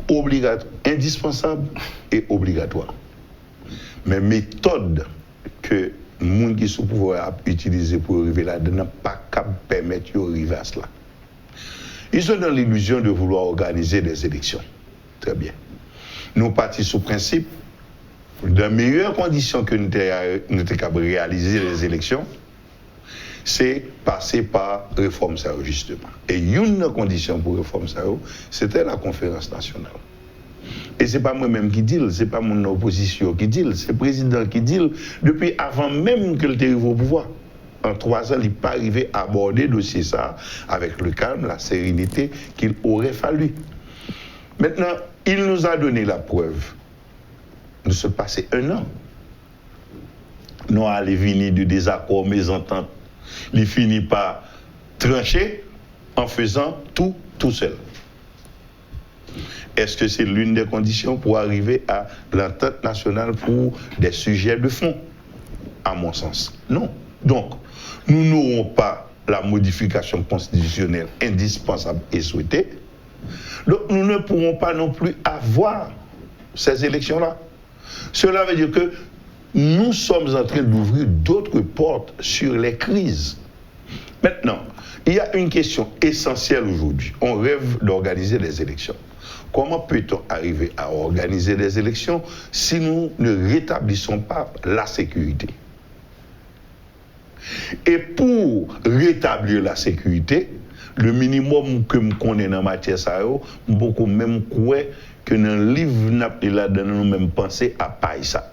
obligatoire, indispensable et obligatoire. Mais méthode que les gens qui sont pouvoir utiliser pour arriver là, n'a pas qu'à permettre d'arriver à cela. Ils sont dans l'illusion de vouloir organiser des élections. Très bien. Nous partons sous principe, dans les meilleures conditions que nous sommes capables de réaliser les élections, c'est passer par réforme ça justement. Et une condition pour réforme ça, c'était la conférence nationale. Et ce n'est pas moi-même qui dit, ce n'est pas mon opposition qui dit, c'est le président qui dit, depuis avant même que le arrive au pouvoir. En 3 ans, il n'est pas arrivé à aborder le dossier ça avec le calme, la sérénité qu'il aurait fallu. Maintenant, il nous a donné la preuve de se passer 1 an. Nous allons venir de désaccords, mésententes. Il finit par trancher en faisant tout seul. Est-ce que c'est l'une des conditions pour arriver à l'entente nationale pour des sujets de fond? À mon sens, non. Donc, nous n'aurons pas la modification constitutionnelle indispensable et souhaitée. Donc, nous ne pourrons pas non plus avoir ces élections-là. Cela veut dire que nous sommes en train d'ouvrir d'autres portes sur les crises. Maintenant, il y a une question essentielle aujourd'hui. On rêve d'organiser des élections. Comment peut-on arriver à organiser des élections si nous ne rétablissons pas la sécurité? Et pour rétablir la sécurité, le minimum que nous connaissons en matière ça, beaucoup même croire que dans le livre là nous même penser à pas ça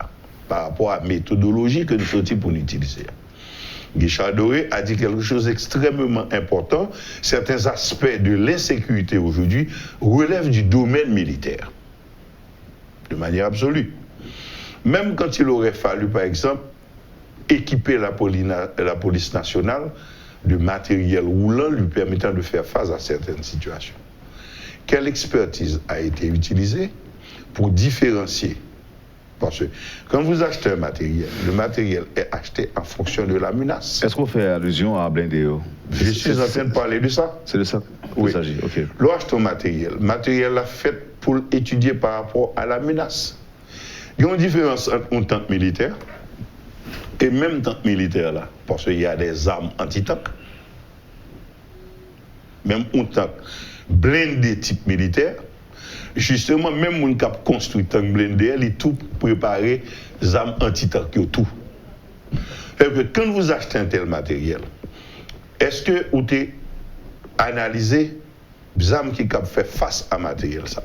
par rapport à la méthodologie que nous sommes pour utiliser. Guichard Doré a dit quelque chose d'extrêmement important. Certains aspects de l'insécurité aujourd'hui relèvent du domaine militaire, de manière absolue. Même quand il aurait fallu, par exemple, équiper la police nationale de matériel roulant lui permettant de faire face à certaines situations. Quelle expertise a été utilisée pour différencier Parce que quand vous achetez un matériel, le matériel est acheté en fonction de la menace. Est-ce qu'on fait allusion à blindé? Je suis en train de parler de ça. C'est de ça qu'il s'agit, ok. L'on achète un matériel. Le matériel est fait pour étudier par rapport à la menace. Il y a une différence entre un tank militaire et même tank militaire là, parce qu'il y a des armes anti-tank. Même un tank blindé type militaire, justement, même mon cap construit tank blindé, il est tout préparé, des armes anti-tank, tout. Et que quand vous achetez un tel matériel, est-ce que vous avez analysé les armes qui peuvent faire face à matériel ça?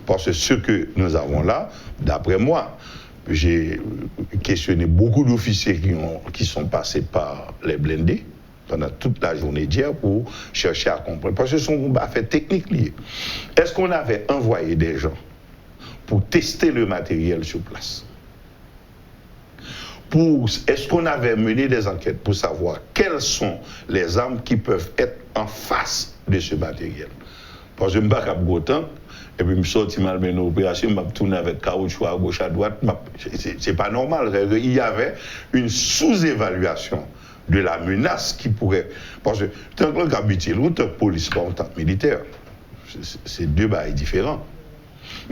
Parce que ce que nous avons là, d'après moi, j'ai questionné beaucoup d'officiers qui sont passés par les blindés pendant toute la journée d'hier pour chercher à comprendre. Parce que ce sont des affaires techniques liées. Est-ce qu'on avait envoyé des gens pour tester le matériel sur place? Est-ce qu'on avait mené des enquêtes pour savoir quelles sont les armes qui peuvent être en face de ce matériel? Parce que je ne suis pas capable et puis je suis sorti mal de l'opération, je me tourné avec caoutchouc à gauche, à droite. C'est pas normal. Il y avait une sous-évaluation de la menace qui pourrait. Parce que tant que l'habitude, ou tant que police, pas en tant que militaire, c'est deux bails différents.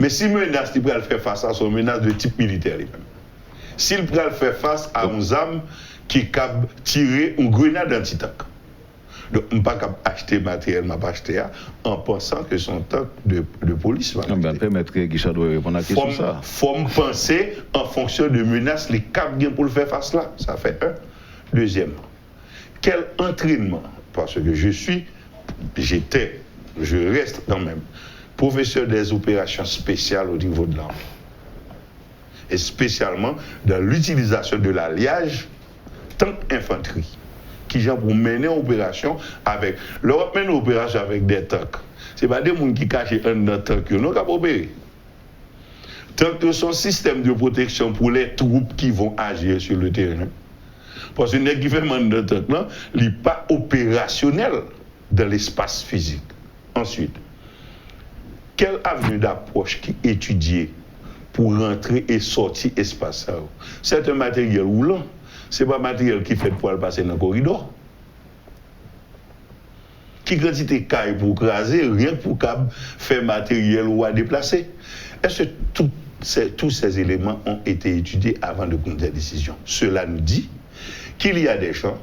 Mais si menace, il pourrait faire face à son menace de type militaire lui-même. S'il pourrait faire face à une arme qui peut tirer une grenade anti-tank. Donc, je ne peux pas acheter matériel, je acheter en pensant que son tank de police va l'acheter. Permettre que Guichard doit répondre à la question ça. Il faut me penser en fonction de menaces, les caps bien pour le faire face là. Ça fait un. Deuxièmement, quel entraînement? Parce que je reste quand même professeur des opérations spéciales au niveau de l'armée. Et spécialement dans l'utilisation de l'alliage tank-infanterie. Qui genre pour mener une opération avec. L'Europe mène une opération avec des tanks. Ce n'est pas des gens qui cachent un tank, ils n'ont qu'à opérer. Tank sont un système de protection pour les troupes qui vont agir sur le terrain. Parce que les qui fait de tank, il n'est pas opérationnel dans l'espace physique. Ensuite, quelle avenue d'approche qui est étudiée pour rentrer et sortir espace? C'est un matériel roulant. Ce n'est pas un matériel qui fait pour passer dans le corridor. Qui quantité caille pour craser, rien pour faire matériel ou à déplacer. Est-ce que tous ces éléments ont été étudiés avant de prendre des décisions? Cela nous dit qu'il y a des gens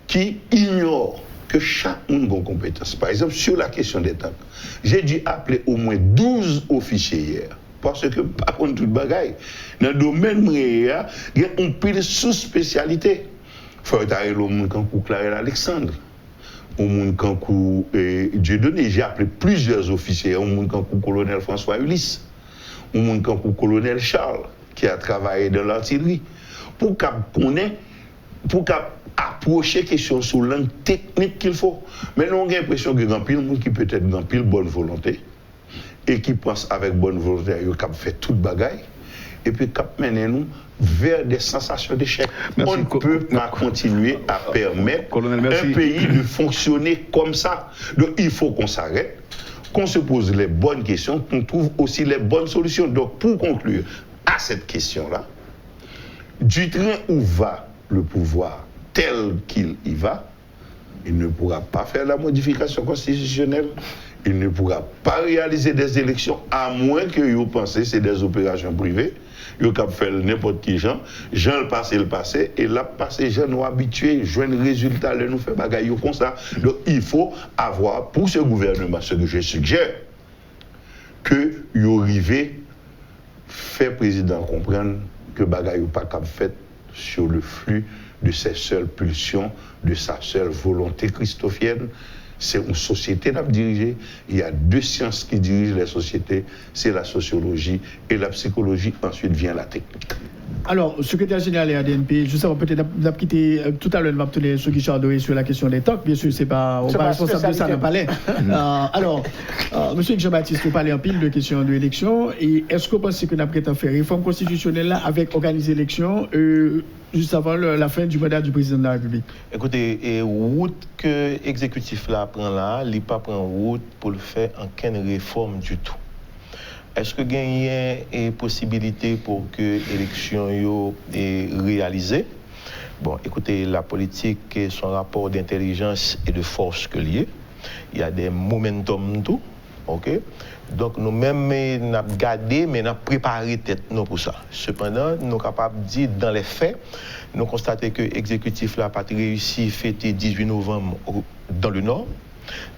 qui ignorent que chaque monde a une compétence. Par exemple, sur la question des tanks, j'ai dû appeler au moins 12 officiers hier. Parce que, par contre, toute bagaille, dans le domaine il y a une pile sous-spécialité. Il faut arrêter le monde quand Clarel Alexandre, au monde quand Dieudonné, j'ai appelé plusieurs officiers, au monde quand colonel François Ulysse, au monde quand colonel Charles, qui a travaillé dans l'artillerie, pour approcher la question sur l'angle technique qu'il faut. Mais nous avons l'impression qu'il y a un pile monde qui peut être dans pile bonne volonté. Et qui pense avec bonne volonté, ils ont fait toute bagaille, et puis cap mener nous vers des sensations d'échec. On ne peut pas continuer à permettre un pays de fonctionner comme ça. Donc il faut qu'on s'arrête, qu'on se pose les bonnes questions, qu'on trouve aussi les bonnes solutions. Donc pour conclure à cette question-là, du train où va le pouvoir tel qu'il y va, il ne pourra pas faire la modification constitutionnelle. Il ne pourra pas réaliser des élections à moins que vous pensez que c'est des opérations privées. Vous pouvez faire n'importe qui gens le passé, et là, passé, gens nous habitués, joindre résultat, nous faire bagaille comme ça. Donc, il faut avoir, pour ce gouvernement, ce que je suggère, que vous arrivez, faire président comprendre que bagaille ou pas cap fait sur le flux de ses seules pulsions, de sa seule volonté christophienne. C'est une société à diriger. Il y a deux sciences qui dirigent les sociétés, c'est la sociologie et la psychologie. Ensuite vient la technique. Alors, secrétaire général et ADNP, juste avant peut-être quitter tout à l'heure, on va tourner sur Guichard Doré sur la question des TOC. Bien sûr, c'est pas responsable de ça dans le palais. Alors, monsieur Jean-Baptiste, vous parlez en pile de questions de l'élection. Et est-ce que vous pensez qu'on a prétendu faire réforme constitutionnelle là avec organiser l'élection juste avant la fin du mandat du président de la République? Écoutez, route que l'exécutif là prend là, il ne pas prend route pour le faire en aucune réforme du tout. est-ce que il y a une possibilité pour que l'élection soit réalisée? Bon, écoutez, la politique est son rapport d'intelligence et de force que lié. Il y a des momentum tout, ok? Donc nous-mêmes, nous avons gardé, mais nous avons préparé tête nous pour ça. Cependant, nous sommes capables de dire, dans les faits, nous constatons que l'exécutif n'a pas réussi à fêter 18 novembre dans le Nord.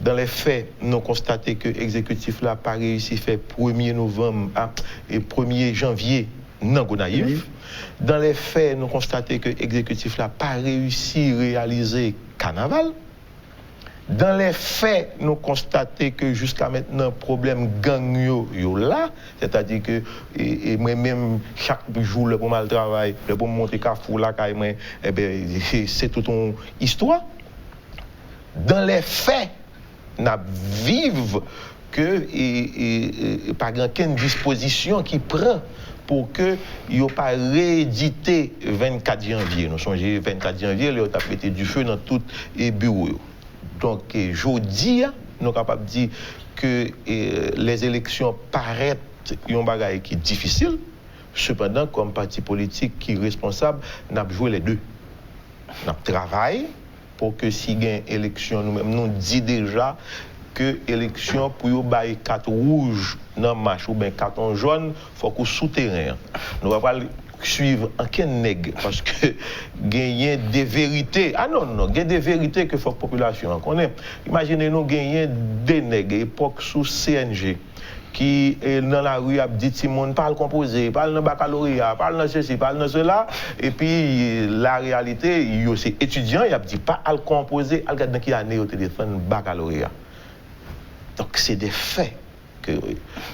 Dans les faits, nous constatons que l'exécutif n'a pas réussi à faire 1er novembre et 1er janvier dans Gonaïve. Dans les faits, nous constatons que l'exécutif n'a pas réussi à réaliser carnaval. Dans les faits, nous constatons que jusqu'à maintenant, le problème gang yo là, c'est-à-dire que moi-même, chaque jour, le pour mal travail, le pour monter Carrefour là, c'est toute une histoire. Dans les faits, nous vivons que pas aucune disposition qui prend pour que il n'y ait pas réédité 24 janvier. Nous sommes 24 janvier, il y a pété du feu dans tous les bureaux. Donc, aujourd'hui, nous sommes capables de dire que les élections paraissent un bagage qui est difficile. Cependant, comme parti politique qui est responsable, nous avons joué les deux. Nous travaillons pour que si il y a une élection, nous-mêmes, nous disons déjà que l'élection, pour y avoir 4 rouges dans le match ou bien 4 jaunes, il faut qu'on souterrain. Nous ne allons pas suivre aucun nègre parce que gagner des vérités. Ah non, il y a des vérités que faut que la population connaisse. Imaginez-nous gagner des nègres, époque sous CNG, qui dans la rue a dit tout le monde parle composé, parle dans baccalauréat, parle dans ceci, parle dans cela, et puis la réalité, il c'est étudiant, il a dit pas à le composer, à regarder dans quelle année au téléphone baccalauréat. Donc c'est des faits.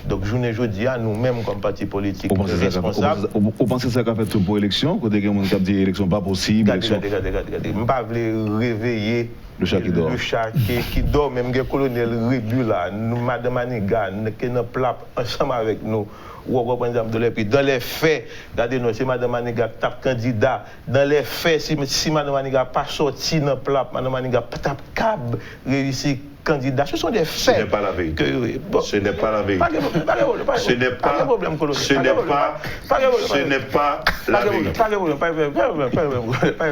Donc, je ne dis à nous-mêmes, comme parti politique, responsables. Vous pensez que ça a fait tout pour l'élection? Quand il y a des gens qui disent l'élection pas possible? Regardez. Je ne veux pas réveiller le chat qui dort. Le chat qui dort, même le colonel Rébu là, Madame Aniga, qui est plat ensemble avec nous. Dans les faits, regardez-nous, si Mme Aniga tape candidat, dans les faits, si Mme Aniga n'a pas sorti dans le plat, Mme Aniga tape cab, réussi candidat. Ce sont des faits. Ce n'est pas la vérité. Ce n'est pas la vérité. Ce n'est pas la vérité. Ce n'est pas la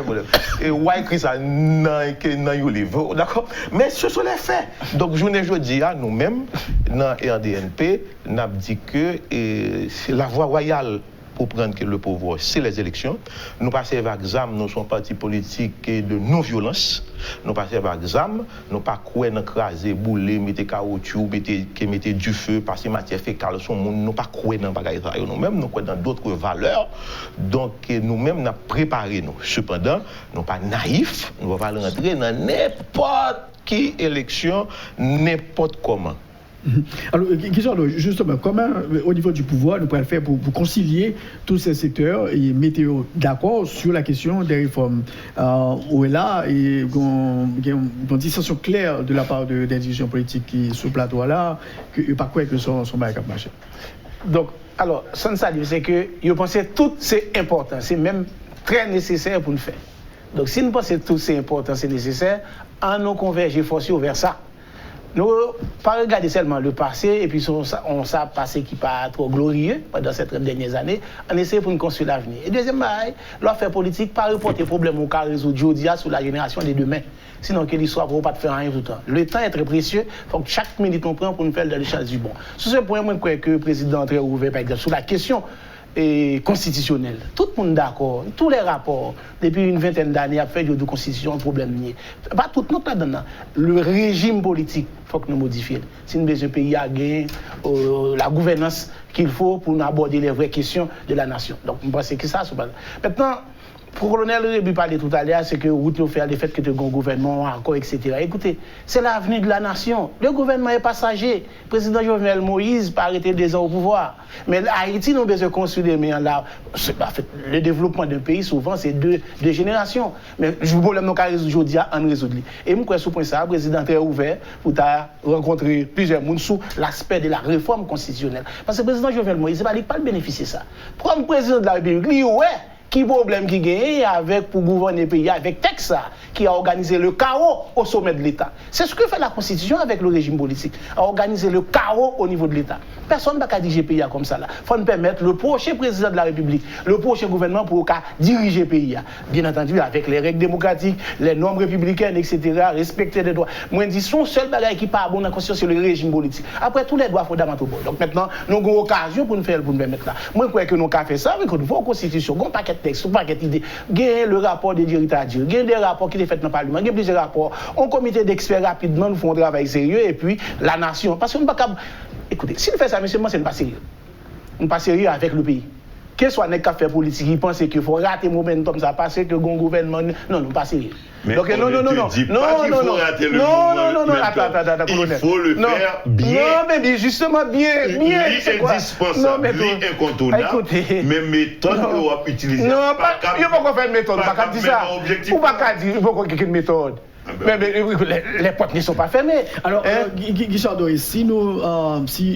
vérité. Et ouais, écrit ça dans le livre. D'accord? Mais ce sont les faits. Donc, je ne dis à nous-mêmes, dans RDNP, nous avons dit que c'est la voie royale pour prendre le pouvoir, c'est les élections. Nous passons avec ZAM, nous sommes parti politique de non-violence. Nous passons avec ZAM, nous pas quoi dans craser, bouler, mettre caoutchouc, mettre du feu, passer matière fécale sur le monde, nous pas quoi dans bagaille nous-mêmes, nous quoi dans d'autres valeurs. Donc nous-mêmes nous préparé nous. Cependant, nous pas naïfs, nous ne va pas rentrer dans n'importe quelle élection, n'importe comment. Alors, justement, comment, au niveau du pouvoir, nous pouvons le faire pour concilier tous ces secteurs et mettre d'accord sur la question des réformes où est là, et il y a une distinction claire de la part des institutions politiques qui sont sur le plateau là, que pas quoi que son bail cap marché. Donc, alors, ça c'est que je pense que tout c'est important, c'est même très nécessaire pour le faire. Donc, si nous pensons que tout c'est important, c'est nécessaire, en nous converger forcément vers ça. Nous pas regarder seulement le passé et puis on ça passé qui pas trop glorieux pendant ces 30 dernières années, on essaie pour nous construire l'avenir. Et deuxième bail, l'affaire politique pas reporter problème au cas résoudre aujourd'hui sur la génération de demain. Sinon que l'histoire ne va pas faire rien tout le temps. Le temps est très précieux, il faut que chaque minute on prend pour nous faire de l'échange du bon. Sur ce point, moi je crois que le président très ouvert par exemple sur la question constitutionnelle. Tout le monde d'accord, tous les rapports, depuis une vingtaine d'années, a fait de constitution un problème nié. Pas tout le monde là-dedans. Le régime politique, il faut que nous modifions. Si nous besoin pays à gagner la gouvernance qu'il faut pour nous aborder les vraies questions de la nation. Donc, je pense que ça, c'est pas. Maintenant, pour le colonel Rébu parlait tout à l'heure, c'est que vous nous fait le fait que le gouvernement encore, etc. Écoutez, c'est l'avenir de la nation. Le gouvernement est passager. Le président Jovenel Moïse pas arrêté 2 ans au pouvoir. Mais Haïti, nous besoin de construire mais là, le développement d'un pays, souvent, c'est deux générations. Mais je vous problème, nous avons aujourd'hui à en résoudre. Et moi, sous point ça, le président est ouvert pour rencontrer plusieurs personnes sous l'aspect de la réforme constitutionnelle. Parce que le président Jovenel Moïse, il ne pas bénéficier de ça. Comme président de la République, lui, ouais. Qui problème qui gagne avec pour gouverner le pays avec texte ça qui a organisé le chaos au sommet de l'État. C'est ce que fait la Constitution avec le régime politique, a organisé le chaos au niveau de l'État. Personne ne va diriger le pays comme ça. Il faut nous permettre le prochain président de la République, le prochain gouvernement pour diriger le pays. Bien entendu, avec les règles démocratiques, les normes républicaines, etc., respecter les droits. Moi, je dis, son seul bagage qui n'est pas bon dans la Constitution, c'est le régime politique. Après, tous les droits fondamentaux. Donc maintenant, nous avons une occasion pour nous faire, pour nous permettre là. Moi, je crois que nous avons fait ça, mais qu'on voit la Constitution, un paquet de textes, un paquet d'idées. Il y a le rapport de Dirita Dieu, il y a des rapports qui sont faits dans le Parlement, il y a plusieurs rapports. Un comité d'experts rapidement nous font un travail sérieux et puis la nation. Parce que nous ne pouvons pas. Écoutez, si nous faisons ça, monsieur, moi, c'est pas sérieux. Nous ne pas sérieux avec le pays. Quel soit les cafés politiques, ils pensent qu'il faut rater le momentum, ça parce que le gouvernement. Non, non, pas sérieux. Mais donc, non, attends, il faut le faire bien. Non, mais justement, bien. Indispensable, non, mais incontournable. Écoutez. Mais méthode qu'on va utiliser. Non, il ne faut pas faire une méthode, pas dire ça. Ou pas dire, il faut qu'on ait une méthode. Mais les portes ne sont pas fermées. Alors, Guichard Doré, si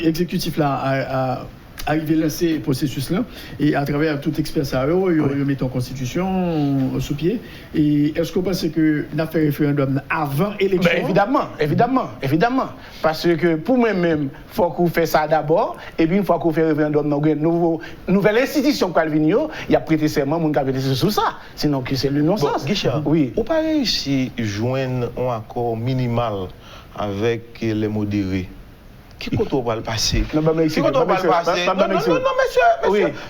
l'exécutif là arriver à lancer le processus là, et à travers tout expert ça, ils mettent en constitution sous pied, et est-ce qu'on pense que nous avons fait référendum avant l'élection? Évidemment. Parce que pour moi-même, il faut qu'on fasse ça d'abord, et puis une fois qu'on fait référendum, nous avons une nouvelle institution qui va venir, il y a prêté serment, on va prêter sur ça. Sinon, c'est le non-sens. Bon, Guichard, oui. On pas réussi à joindre un accord minimal avec les modérés. Qui compte va le passer? Non, monsieur. Non, monsieur.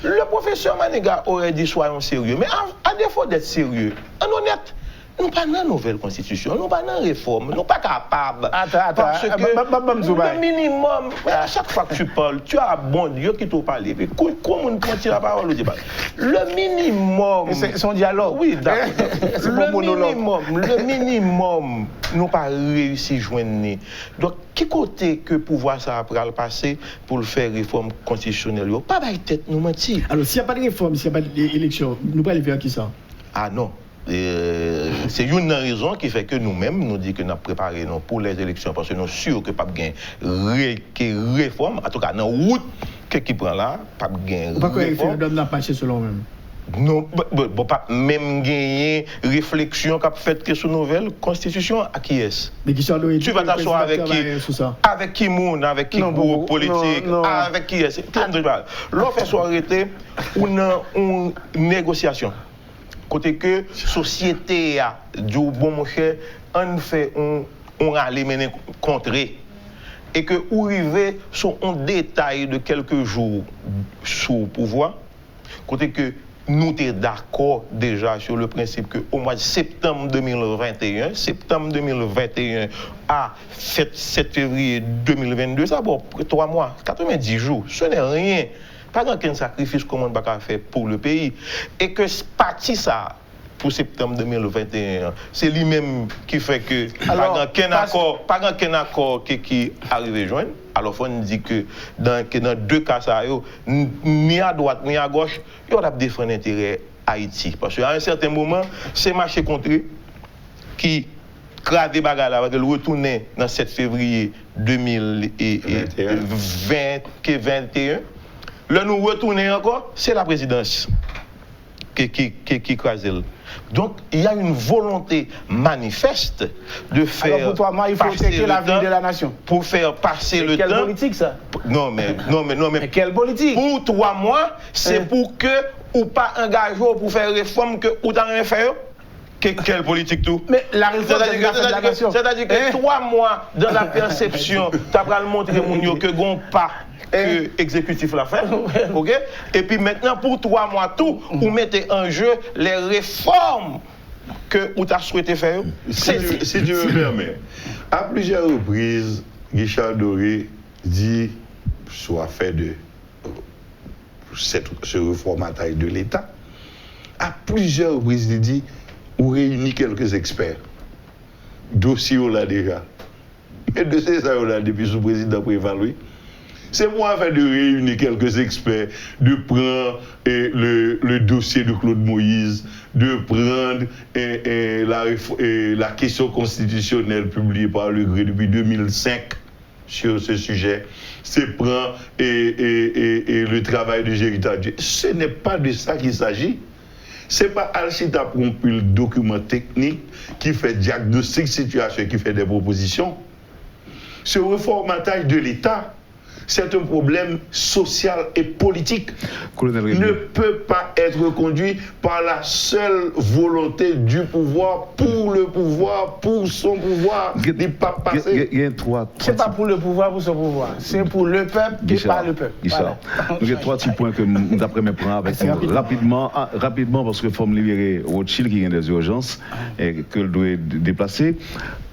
Le professeur Maniga aurait dit soyons sérieux. Mais à défaut d'être sérieux, en honnête, nous pas dans la nouvelle constitution, nous pas dans la réforme, nous pas capables. Parce que le minimum, à chaque fois que tu parles, tu as un bon Dieu qui t'a parlé. Puis comment on prend la parole au débat? Le minimum. C'est son dialogue. Oui, d'accord. Le minimum, nous pas réussi à joindre. Donc, qui côté que pouvoir ça après le passer pour le faire réforme constitutionnelle? Pas de tête, nous mentir. Alors, s'il n'y a pas de réforme, s'il n'y a pas d'élection, nous pas aller vers qui ça? Ah non. C'est une raison qui fait que nous-mêmes, nous disons que nous avons préparé pour les élections parce que nous sommes sûrs que pas de réforme, en tout cas, dans la route qui prend là, pas de réforme. Pas que le référendum n'a pas marché selon même. Non, pas même gagner réflexion qu'a fait sur nouvelle constitution à qui est-ce? Tu vas t'asseoir avec qui? Avec qui monde, avec qui groupe politique, avec qui est-ce? L'on fait soit arrêter une négociation. Côté que société a du bon mon cher, on fait on allait mener contrer et que où arriver sur un détail de quelques jours sous pouvoir. Côté que nous sommes d'accord déjà sur le principe qu'au mois de septembre 2021 à 7 février 2022, ça va 3 mois, 90 jours, ce n'est rien. Pas aucun sacrifice qu'on va faire pour le pays. Et que ce parti ça, pour septembre 2021, c'est lui-même qui fait que pas aucun accord qui arrive à joindre. Alors, on dit que dans deux cas, ça, ni à droite ni à gauche, il y a défendre l'intérêt Haïti. Parce qu'à un certain moment, c'est marché contre eux qui crade des bagages là, le retourner dans 7 février 2021. Là, nous retourner encore, c'est la présidence qui crase. Donc, il y a une volonté manifeste de faire. Alors, pour toi, moi, il faut checker la vie de la nation. Pour faire passer le temps. Quelle politique, ça? Non, mais. Mais quelle politique? Pour 3 mois, c'est pour que, ou pas engagé pour faire réforme, que, ou t'as rien fait. Quelle politique tout? Mais la réforme de la nation. C'est-à-dire que 3 mois dans la perception, tu as montré que gon pas que l'exécutif l'a fait. OK? Et puis maintenant, pour 3 mois tout, vous mettez en jeu les réformes que vous avez souhaité faire. Si tu me permets, à plusieurs reprises, Guichard Doré dit, soit fait de ce reformatage de l'État, à plusieurs reprises, il dit, on réunit quelques experts. Dossier, on l'a déjà. Mais dossier, ça, on l'a depuis sous président pour évaluer. C'est moi fait de réunir quelques experts, de prendre le dossier de Claude Moïse, de prendre la question constitutionnelle publiée par le GRE depuis 2005 sur ce sujet. C'est prendre le travail de Dirita Dieu. Ce n'est pas de ça qu'il s'agit. Ce n'est pas Alchita pour un document technique qui fait diagnostic situation, qui fait des propositions. Ce reformatage de l'État, c'est un problème social et politique. Ne peut pas être conduit par la seule volonté du pouvoir, pour son pouvoir. Il n'est pas passé. C'est pas pour le pouvoir, pour son pouvoir. C'est pour le peuple et pas le peuple. Voilà. Donc, il y a 3 petits points que nous après prendre avec vous rapidement, parce que faut me libérer Rothschild qui a des urgences et que le doit déplacer.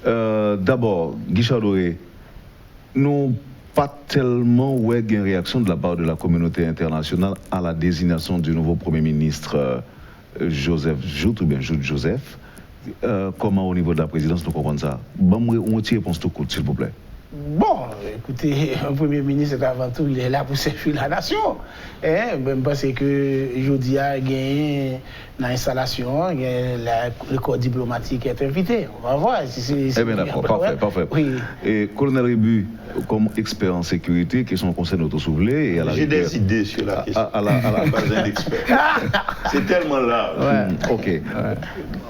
D'abord, Guichard Doré, nous pas tellement une réaction de la part de la communauté internationale à la désignation du nouveau Premier ministre Joseph Jout, ou bien Jout Joseph. Comment au niveau de la présidence nous comprenons ça? Bon, on tire réponse tout court, s'il vous plaît. Bon, écoutez, un Premier ministre, avant tout, il est là pour servir la nation. Même parce que aujourd'hui, il y a une installation, le corps diplomatique est invité. On va voir si c'est. Eh bien, d'accord, parfait. Oui. Et Colonel Rébu, comme expert en sécurité, question concerne autosoufflé. J'ai des idées sur la question. Pas un expert. C'est tellement large. Ok. Ouais.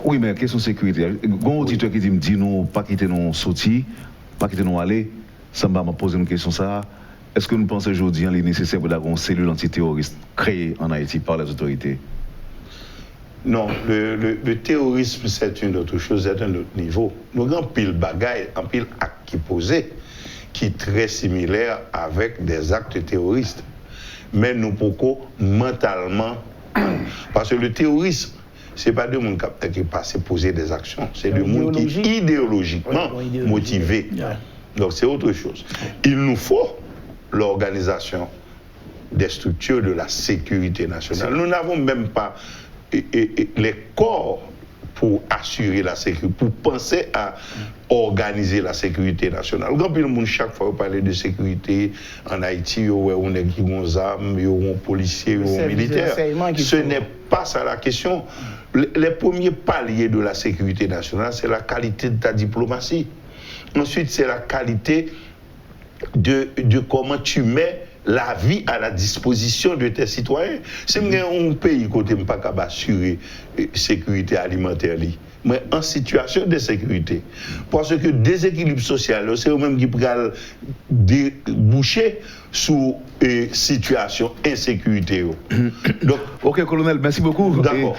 Oui, mais question sécurité. Bon auditeur qui dit nous pas quitter nos sorties, pas quitter nos allées, ça m'a posé une question ça. Est-ce que nous pensons aujourd'hui qu'il est nécessaire d'avoir une cellule antiterroriste créée en Haïti par les autorités? Non, le terrorisme c'est une autre chose, c'est un autre niveau. Nous avons pile bagaille, un pile acte qui posé, qui est très similaire avec des actes terroristes. Mais nous pouvons mentalement, parce que le terrorisme, ce n'est pas de monde qui passe poser des actions, c'est de monde qui est idéologiquement motivé. Donc c'est autre chose. Il nous faut l'organisation des structures de la sécurité nationale. Nous n'avons même pas les corps pour assurer la sécurité, pour penser à organiser la sécurité nationale. Quand le monde, chaque fois, parle de sécurité en Haïti, on est qui ont armes, on policiers, on militaires. Ce n'est pas ça la question. Les premiers paliers de la sécurité nationale, c'est la qualité de ta diplomatie. Ensuite, c'est la qualité de comment tu mets la vie à la disposition de tes citoyens. C'est un pays qui n'est pas capable d'assurer la sécurité alimentaire. Mais en situation de sécurité. Parce que déséquilibre social, c'est eux-mêmes qui peuvent déboucher sous situation insécurité. Donc, ok, colonel, merci beaucoup. D'accord.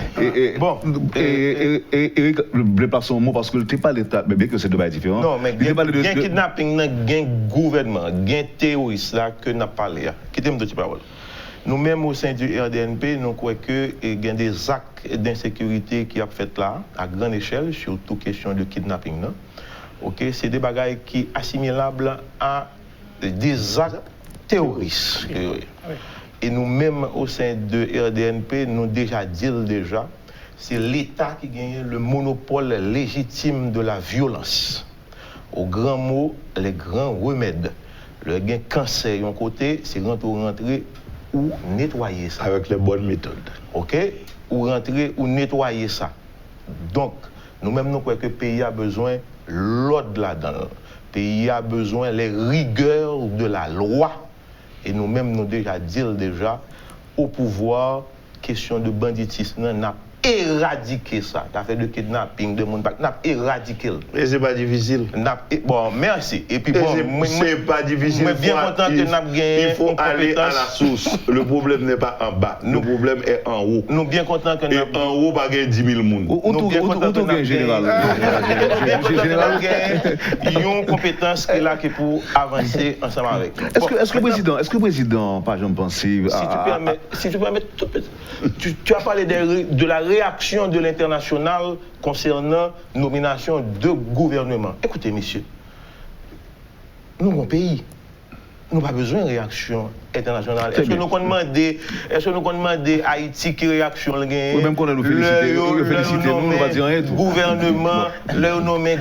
Eric, je place son mot parce que tu n'es pas l'État, mais bien que c'est deux bails différents. Non, mais il y a un kidnapping, il y a un gouvernement, il y a un terroriste là que nous parlons. Qui t'aime de te parler? Nous-mêmes au sein du RDNP, nous croyons qu'il y a des actes d'insécurité qui sont faits là, à grande échelle, surtout question de kidnapping. Okay? C'est des bagailles qui sont assimilables à des actes terroristes. Et nous-mêmes au sein de RDNP, nous déjà dit c'est l'État qui gagne le monopole légitime de la violence. Au grand mot, les grands remèdes. Le gain cancer, d'un côté, c'est rentrer ou nettoyer ça. Avec les bonnes méthodes. OK? Ou rentrer ou nettoyer ça. Donc, nous-mêmes, nous croyons que le pays a besoin de l'ordre là-dedans. Le pays a besoin des rigueurs de la loi. Et nous-mêmes, nous déjà dit au pouvoir, question de banditisme, n'a éradiqué ça. T'as fait de kidnapping, de monde, n'a éradiqué. Et c'est pas difficile. Bon, merci. Et puis bon, c'est pas difficile. Je suis bien content que n'a gagné. Il faut aller à la source. Le problème n'est pas en bas. Le problème est en haut. Nous bien content que n'a en haut pas gagner 10 000 personnes. Nous bien content que n'a général. Il y a une compétence qui est là pour avancer ensemble avec nous. Est-ce que le président, par exemple, pense si tu permets, tu as parlé de la réaction de l'international concernant nomination de gouvernement. Écoutez, messieurs, nous avons un pays. Nous n'avons pas besoin de réaction internationale. Est-ce que nous demandons Haïti qui réaction le gain? Oui, même qu'on a nous féliciter, nous ne va dire rien. Gouvernement, le nommé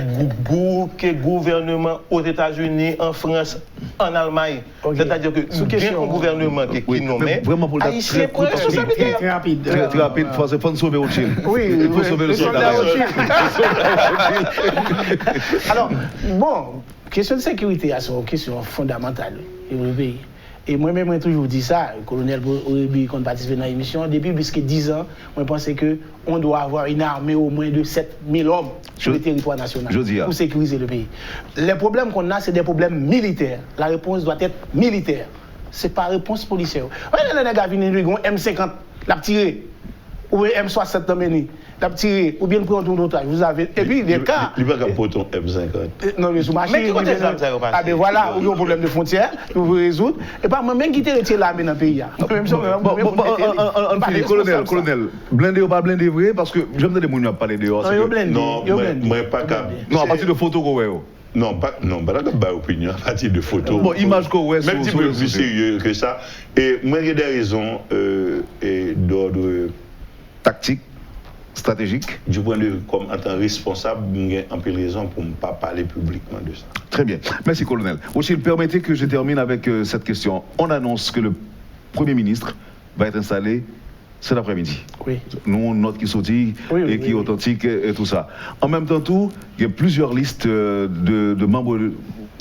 gouvernement aux États-Unis, en France, en Allemagne. C'est-à-dire que nous avons un gouvernement qui nommé Haïtien pour la responsabilité. Très rapide. Très rapide, il faut sauver Rothschild. Oui, il faut sauver le soldat. Alors, bon. Question de sécurité, c'est une question fondamentale pour le pays. Et moi-même, j'ai toujours dit ça, le colonel Orebi, quand participe dans l'émission, depuis plus que 10 ans, on pensait qu'on doit avoir une armée au moins de 7000 hommes sur le territoire national pour sécuriser le pays. Les problèmes qu'on a, c'est des problèmes militaires. La réponse doit être militaire. Ce n'est pas réponse policière. Les gars viennent M50, l'a tiré, ou M60 dans Meni. Tiré, ou bien prendre ton otage. Vous avez. Et puis, des cas. Il va pas pour ton M50. Non, mais sous machine. Mais qui côté ça, ah, ben voilà, il y a un problème de frontière, vous résoudre. Et pas même qui te retire l'armée dans le pays. Même ça, colonel, blindé ou pas blindé, vrai, parce que j'aime des gens qui parlent dehors. Non, moi, pas capable. Non, à partir de photos qu'on voit. Non, pas d'opinion, à partir de photos. Bon, image qu'on voit. Même un petit peu plus sérieux que ça. Et moi, il y a des raisons d'ordre tactique. Stratégique. Du point de vue comme en tant que responsable, j'ai un peu de raison pour ne pas parler publiquement de ça. Très bien. Merci, colonel. Aussi, permettez que je termine avec cette question. On annonce que le Premier ministre va être installé cet après-midi. Oui. Nous, note qui sortit et qui est authentique et tout ça. En même temps, il y a plusieurs listes de membres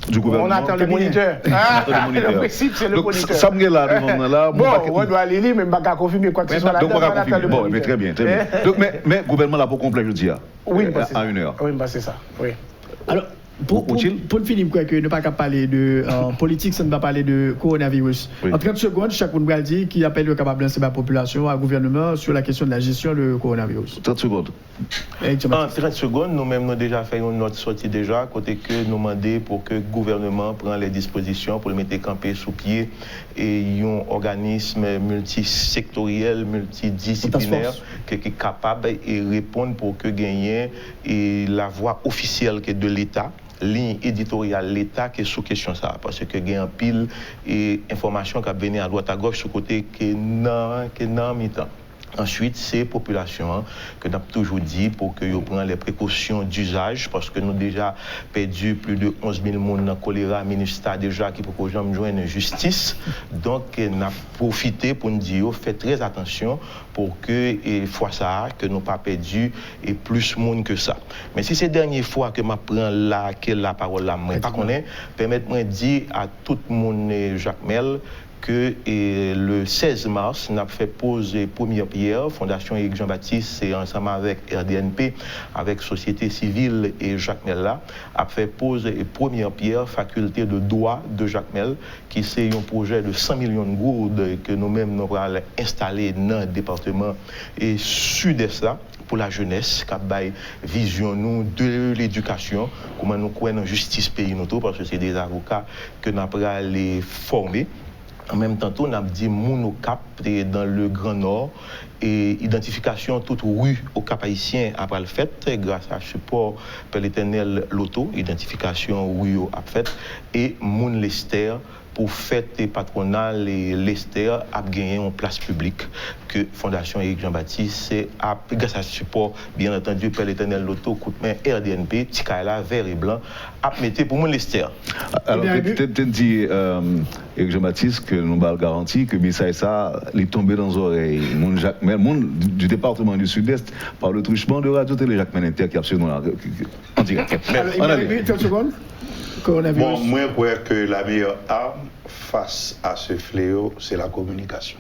du gouvernement. On attend le moniteur. Le principe, c'est le moniteur. Ça me là. Bon, on doit aller lire, mais on ne va pas confirmer quoi que ce soit là. Bon, mais très bien. Donc, mais gouvernement là pour complet, je dis, oui, à 1h. Oui, c'est ça. Oui. Alors, pour finir, que ne pas parler de politique, ça ne va pas parler de coronavirus. Oui. En 30 secondes, chaque monde va dire qui appelle le capable de la population, au gouvernement, sur la question de la gestion du coronavirus. 30 secondes. En 30 secondes, nous-mêmes, nous avons déjà fait une note sortie déjà, côté que nous demandons pour que le gouvernement prenne les dispositions pour le mettre campé sous pied et un organisme multisectoriel, multidisciplinaire qui est capable de répondre pour que gagner la voix officielle de l'État. Ligne éditoriale l'État qui est sous question ça parce que il y a un pile et information qui a venu à droite à gauche sur côté qui est dans mi-temps. Ensuite, c'est population que nous avons toujours dit pour que vous preniez les précautions d'usage parce que nous avons déjà perdu plus de 11 000 personnes dans le choléra, ministère déjà qui peut jamais joindre justice. Donc, nous avons profité pour nous dire faites très attention pour que, fois ça, que nous n'ayons pas perdu et plus de monde que ça. Mais si c'est la dernière fois que je prends la parole là, permettez-moi de dire à tout le monde, Jacques Mel, que le 16 mars, nous avons fait poser première pierre, Fondation Éric Jean-Baptiste, et ensemble avec RDNP, avec Société Civile et Jacques Mel, a fait poser première pierre, faculté de droit de Jacques Mel, qui c'est un projet de 100 millions de gourdes que nous-mêmes nous allons installer dans le département et sud-est là, pour la jeunesse, qui a vision nous de l'éducation, comment nous croyons en justice pays nous parce que c'est des avocats que nous allons les former. En même temps, on a dit mon Cap dans le Grand Nord et identification toute rue au Cap haïtien après le fait grâce à support par l'éternel Loto, identification rue au fait et mon Lester pour fête patronale et Lester a gagné en place publique que Fondation Éric Jean-Baptiste a grâce à support bien entendu par l'éternel Loto coup de main RDNP Tikaela vert et blanc a metté pour mon Lester. Alors tu dit Éric Jean-Baptiste que nous avons garanti que message ça il tombé dans les oreilles mon Jacques Mel du département du Sud-Est par le truchement de Radio Télé Jacques Mel Inter qui est absolument en direct. Alors, 30 secondes. Bon, moi, je crois que la meilleure arme face à ce fléau, c'est la communication.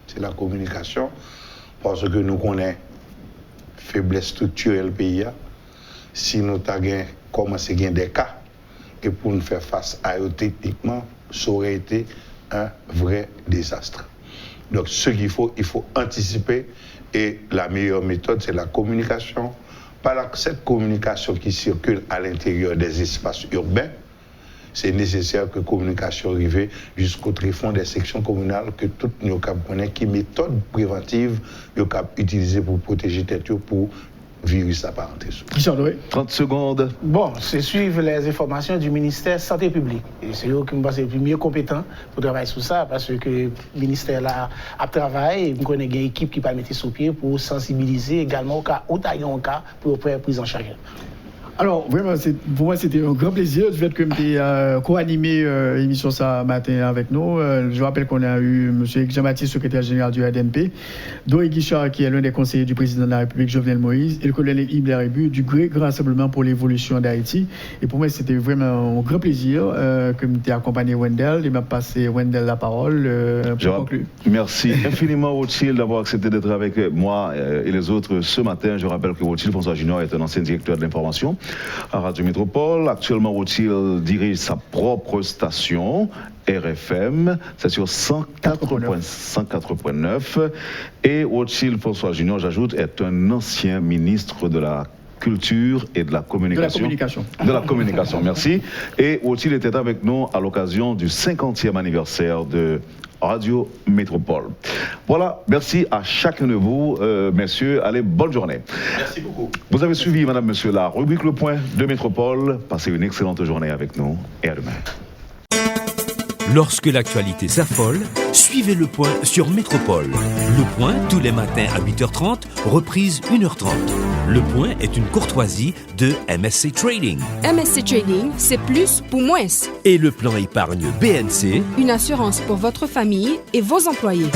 C'est la communication, parce que nous connaissons faiblesse structurelle pays. Si nous avons commencé à gagner des cas, et pour nous faire face à eux techniquement, ça aurait été un vrai désastre. Donc, ce qu'il faut, il faut anticiper, et la meilleure méthode, c'est la communication. Par cette communication qui circule à l'intérieur des espaces urbains, c'est nécessaire que la communication arrive jusqu'au tréfonds des sections communales, que tout le monde connaît qui méthode préventive utilisée pour protéger tête pour virus apparenté. 30 secondes. Bon, c'est suivre les informations du ministère Santé publique. Et c'est eux qui me pensent le mieux compétent pour travailler sur ça, parce que le ministère là a travaillé, et nous connaissons une équipe qui va mettre sur pied pour sensibiliser également au cas où il y a un cas pour faire prise en charge. Alors, vraiment, pour moi, c'était un grand plaisir du fait que tu co-animé l'émission ça matin avec nous. Je rappelle qu'on a eu M. Jean-Baptiste, secrétaire général du RDNP, Doré Guichard, qui est l'un des conseillers du président de la République, Jovenel Moïse, et le colonel Ibler Rébu, du Grand Rassemblement pour l'évolution d'Haïti. Et pour moi, c'était vraiment un grand plaisir que tu aies accompagné Wendell. Il m'a passé Wendell la parole pour conclure. Merci infiniment, Rothschild, d'avoir accepté d'être avec moi et les autres ce matin. Je rappelle que Rothschild François Junior est un ancien directeur de l'information à Radio Métropole. Actuellement, Rothschild dirige sa propre station, RFM, c'est sur 104.9. Et Rothschild François Junior, j'ajoute, est un ancien ministre de la Culture et de la Communication. De la communication, merci. Et Rothschild était avec nous à l'occasion du 50e anniversaire de Radio Métropole. Voilà, merci à chacun de vous, messieurs. Allez, bonne journée. Merci beaucoup. Vous avez suivi, madame, monsieur, la rubrique Le Point de Métropole. Passez une excellente journée avec nous et à demain. Lorsque l'actualité s'affole, suivez Le Point sur Métropole. Le Point, tous les matins à 8h30, reprise 1h30. Le Point est une courtoisie de MSC Trading. MSC Trading, c'est plus pour moins. Et le plan épargne BNC, une assurance pour votre famille et vos employés.